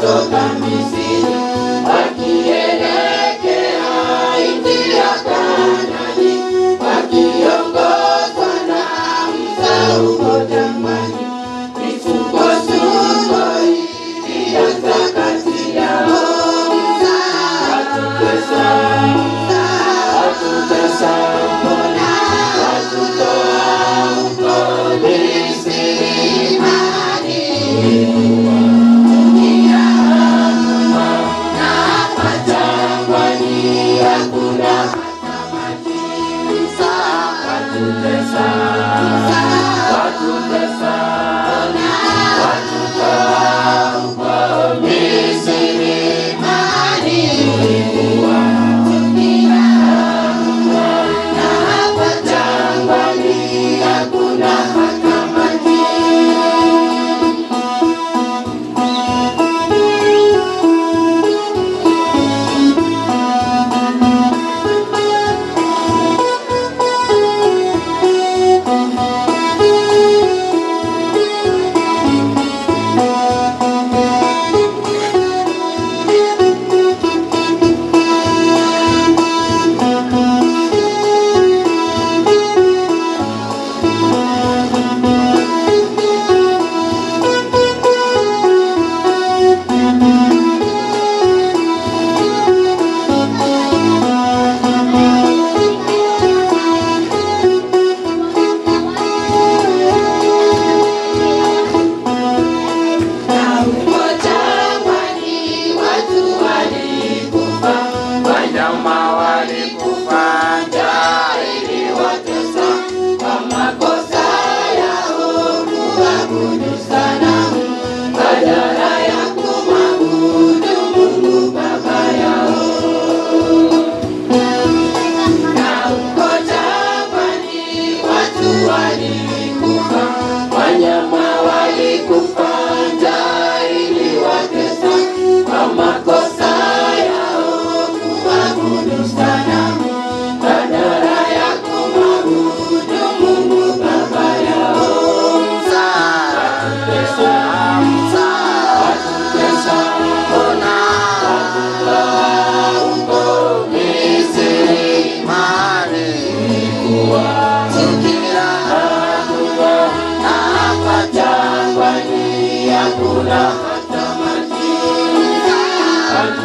kutoka Misri wakielekea nchi ya Kanaani, wakiongozwa na Musa huko jangwani. Misukosuko ilianza kati yao, Musa watutesa, mbona watutoa huko Misri, mahali dunia hakuna, na hapa jangwani hakuna hata maji. Musa watutesa, mbona watutoa huko Misri, mahali tulikuwa dunia hakuna, na hapa jangwani hakuna hata maji.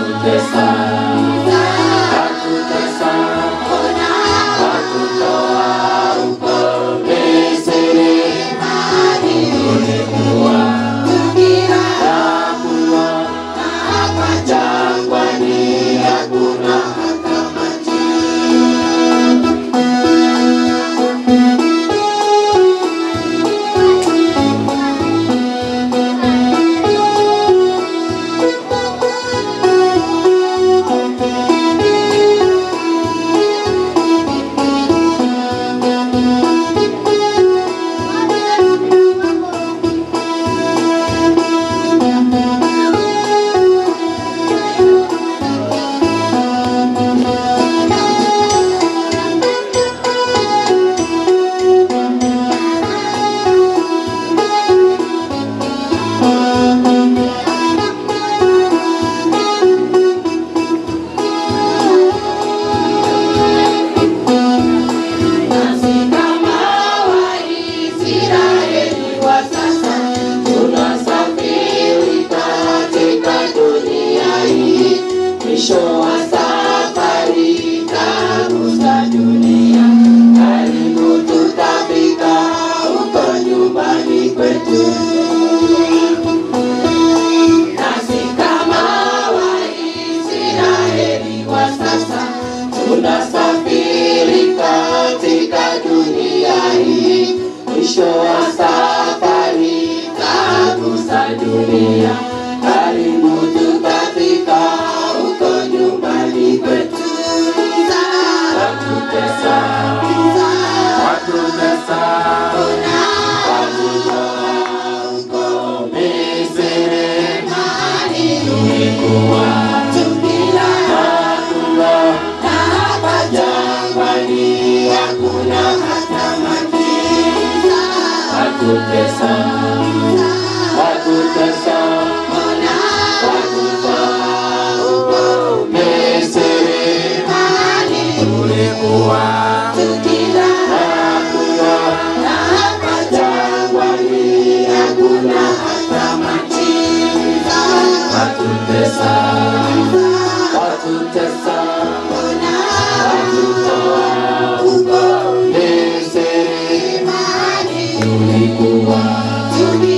Watutesa, tulikuwa tukila na hapa jangwani hakuna hata maji. watutesa watutoa huko Misri, Imani tulikuwa tukila